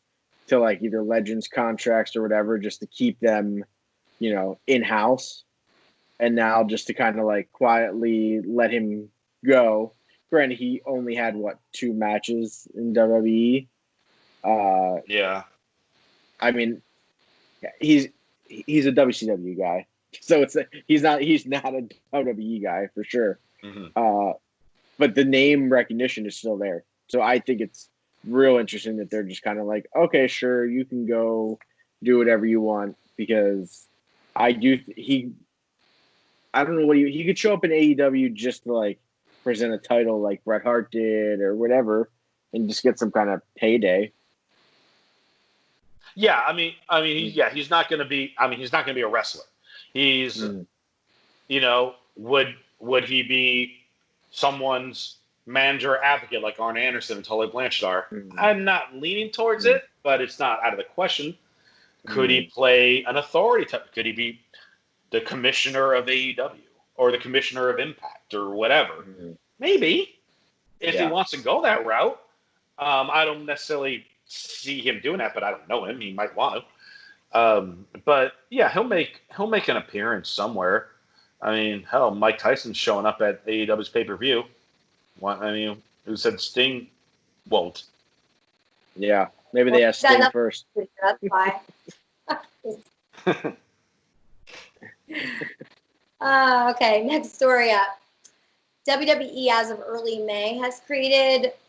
Speaker 4: to like either Legends contracts or whatever just to keep them, in-house. And now just to kind of like quietly let him go. Granted, he only had, 2 matches in WWE.
Speaker 2: Yeah.
Speaker 4: I mean, he's a WCW guy. So he's not a WWE guy for sure.
Speaker 2: Mm-hmm.
Speaker 4: But the name recognition is still there. So I think it's real interesting that they're just kind of like, okay, sure, you can go do whatever you want because I don't know he could show up in AEW just to like present a title like Bret Hart did or whatever and just get some kind of payday.
Speaker 2: Yeah, he's not going to be a wrestler. He's, would he be someone's manager or advocate like Arn Anderson and Tully Blanchard are? I'm not leaning towards it, but it's not out of the question. Could he play an authority type? Could he be the commissioner of AEW or the commissioner of Impact or whatever? Maybe, if he wants to go that route. I don't necessarily see him doing that, but I don't know him. He might want to. But yeah, he'll make an appearance somewhere. I mean, hell, Mike Tyson's showing up at AEW's pay-per-view. Who said Sting won't?
Speaker 4: Yeah, maybe they asked Sting first.
Speaker 3: That's why. Okay, next story up. WWE, as of early May, has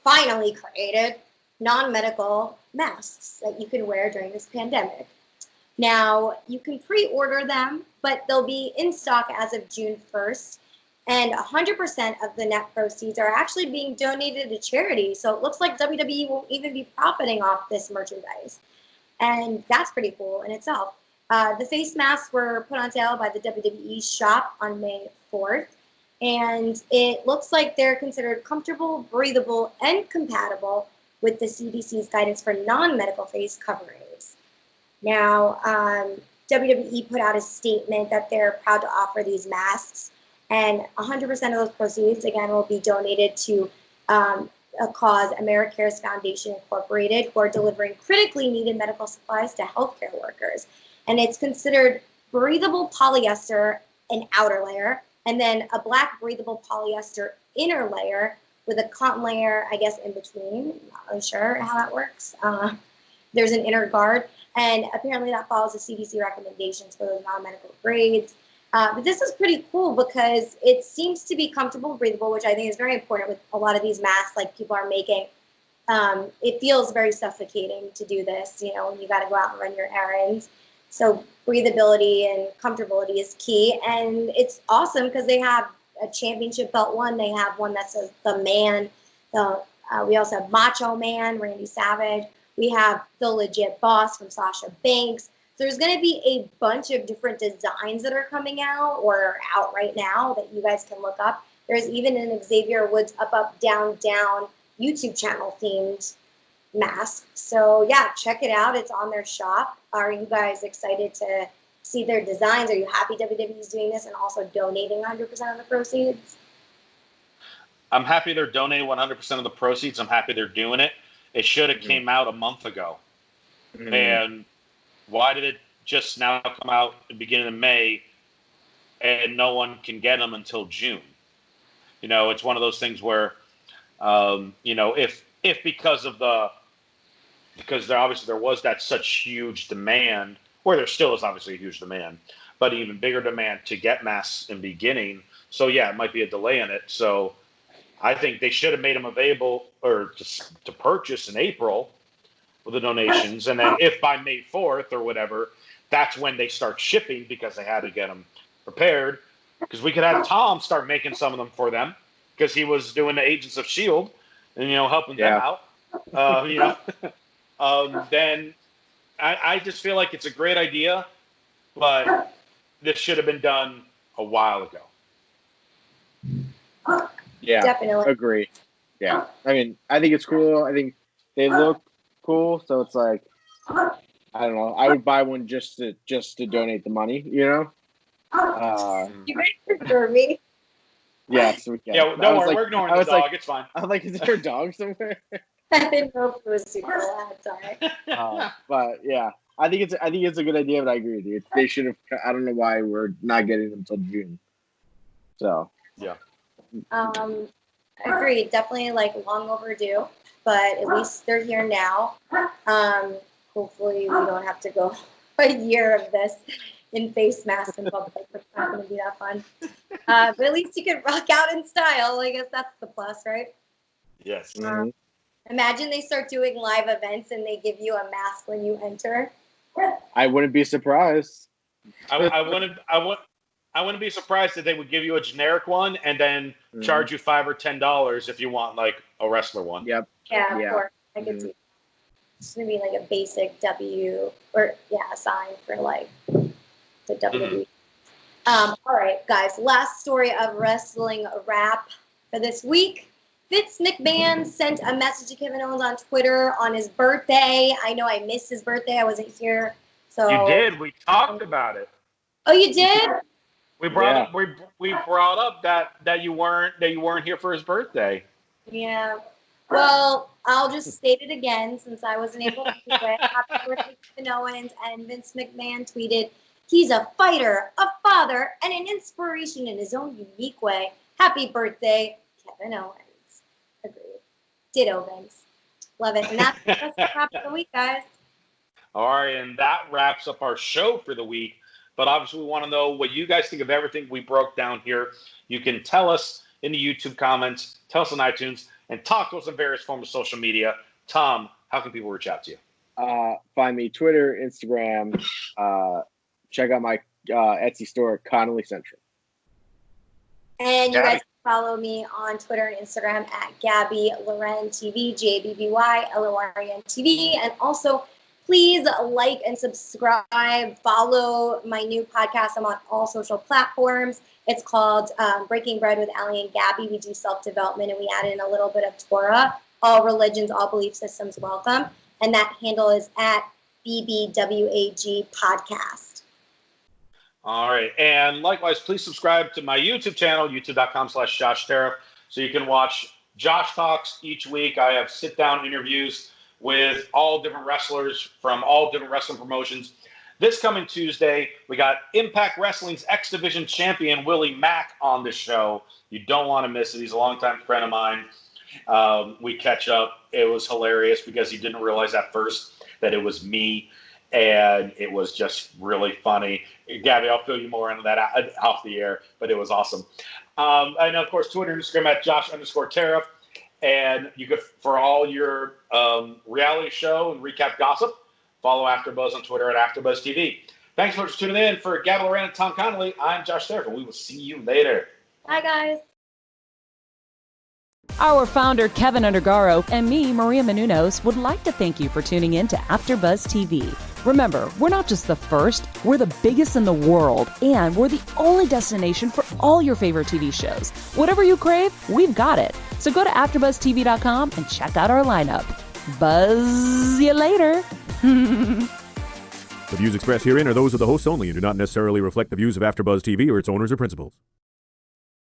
Speaker 3: finally created non-medical masks that you can wear during this pandemic. Now, you can pre-order them, but they'll be in stock as of June 1st, and 100% of the net proceeds are actually being donated to charity, so it looks like WWE won't even be profiting off this merchandise, and that's pretty cool in itself. The face masks were put on sale by the WWE shop on May 4th, and it looks like they're considered comfortable, breathable, and compatible with the CDC's guidance for non-medical face coverings. Now, WWE put out a statement that they're proud to offer these masks, and 100% of those proceeds, again, will be donated to a cause, AmeriCares Foundation Incorporated, who are delivering critically needed medical supplies to healthcare workers. And it's considered breathable polyester, an outer layer, and then a black breathable polyester inner layer with a cotton layer, I guess, in between. I'm not really sure how that works. There's an inner guard, and apparently that follows the CDC recommendations for those non-medical grades. But this is pretty cool because it seems to be comfortable, breathable, which I think is very important with a lot of these masks like people are making. It feels very suffocating to do this, you know, when you got to go out and run your errands. So breathability and comfortability is key. And it's awesome because they have a championship belt one. They have one that says the man. We also have Macho Man, Randy Savage. We have the legit boss from Sasha Banks. There's going to be a bunch of different designs that are coming out or are out right now that you guys can look up. There's even an Xavier Woods Up, Up, Down, Down YouTube channel themed mask. So yeah, check it out. It's on their shop. Are you guys excited to see their designs? Are you happy WWE is doing this and also donating 100% of the proceeds?
Speaker 2: I'm happy they're donating 100% of the proceeds. I'm happy they're doing it. It should have came out a month ago. And why did it just now come out at the beginning of May and no one can get them until June? You know, it's one of those things where, you know, if because there was that such huge demand, where there still is obviously a huge demand, but even bigger demand to get masks in the beginning. So yeah, it might be a delay in it. So I think they should have made them available or to purchase in April with the donations. And then if by May 4th or whatever, that's when they start shipping because they had to get them prepared. Because we could have Tom start making some of them for them because he was doing the Agents of S.H.I.E.L.D. and, you know, helping them out. You know, then I just feel like it's a great idea, but this should have been done a while ago.
Speaker 4: Yeah,
Speaker 3: Definitely.
Speaker 4: agree. Yeah, I mean, I think it's cool. I think they look cool, so it's like, I don't know. I would buy one just to donate the money, you know.
Speaker 3: You guys prefer me?
Speaker 4: Yes, we can.
Speaker 2: Yeah, don't worry, we're ignoring the dog. It's fine.
Speaker 4: I was like, is there a dog somewhere?
Speaker 3: I didn't know if it was super loud. Sorry.
Speaker 4: But yeah, I think it's a good idea. But I agree with you. They should have. I don't know why we're not getting them until June. So
Speaker 2: yeah.
Speaker 3: Agreed. Definitely like long overdue, but at least they're here now. Hopefully we don't have to go a year of this in face masks in public. It's not going to be that fun. But at least you can rock out in style. I guess that's the plus, right?
Speaker 2: Yes.
Speaker 3: Imagine they start doing live events and they give you a mask when you enter.
Speaker 4: I wouldn't be surprised.
Speaker 2: I wouldn't be surprised if they would give you a generic one and then charge you $5 or $10 if you want like a wrestler one.
Speaker 4: Yep.
Speaker 3: Yeah, of course. I could see. It's gonna be like a basic W or a sign for like the WWE. All right, guys. Last story of wrestling wrap for this week. Vince McMahon sent a message to Kevin Owens on Twitter on his birthday. I know I missed his birthday. I wasn't here. So
Speaker 2: You did. We talked about it.
Speaker 3: Oh, you did?
Speaker 2: We brought up we brought up that you weren't here for his birthday.
Speaker 3: Yeah. Well, I'll just state it again since I wasn't able to do it. Happy birthday, Kevin Owens. And Vince McMahon tweeted, "He's a fighter, a father, and an inspiration in his own unique way. Happy birthday, Kevin Owens." Agreed. Ditto, Vince. Love it. And that's the wrap of the week, guys.
Speaker 2: All right, and that wraps up our show for the week. But obviously, we want to know what you guys think of everything we broke down here. You can tell us in the YouTube comments, tell us on iTunes, and talk to us on various forms of social media. Tom, how can people reach out to you?
Speaker 4: Find me Twitter, Instagram. Check out my Etsy store, Connolly Central.
Speaker 3: And you guys can follow me on Twitter and Instagram at Gabby Loren TV, GABBYLOREN TV. And also, please like and subscribe. Follow my new podcast. I'm on all social platforms. It's called Breaking Bread with Allie and Gabby. We do self-development, and we add in a little bit of Torah. All religions, all belief systems welcome. And that handle is at BBWAG Podcast.
Speaker 2: All right. And likewise, please subscribe to my YouTube channel, youtube.com/Josh Tariff, so you can watch Josh Talks each week. I have sit-down interviews with all different wrestlers from all different wrestling promotions. This coming Tuesday, we got Impact Wrestling's X Division champion, Willie Mack, on the show. You don't want to miss it. He's a longtime friend of mine. We catch up. It was hilarious because he didn't realize at first that it was me, and it was just really funny. Gabby, I'll fill you more into that off the air, but it was awesome. And of course, Twitter and Instagram at Josh_Tariff. And you could, for all your reality show and recap gossip, follow AfterBuzz on Twitter at AfterBuzz TV. Thanks for tuning in. For Gabby Loran and Tom Connolly, I'm Josh Tariff, and we will see you later.
Speaker 3: Bye, guys.
Speaker 1: Our founder, Keven Undergaro, and me, Maria Menounos, would like to thank you for tuning in to AfterBuzz TV. Remember, we're not just the first, we're the biggest in the world, and we're the only destination for all your favorite TV shows. Whatever you crave, we've got it. So go to AfterBuzzTV.com and check out our lineup. Buzz you later.
Speaker 5: The views expressed herein are those of the hosts only and do not necessarily reflect the views of AfterBuzz TV or its owners or principals.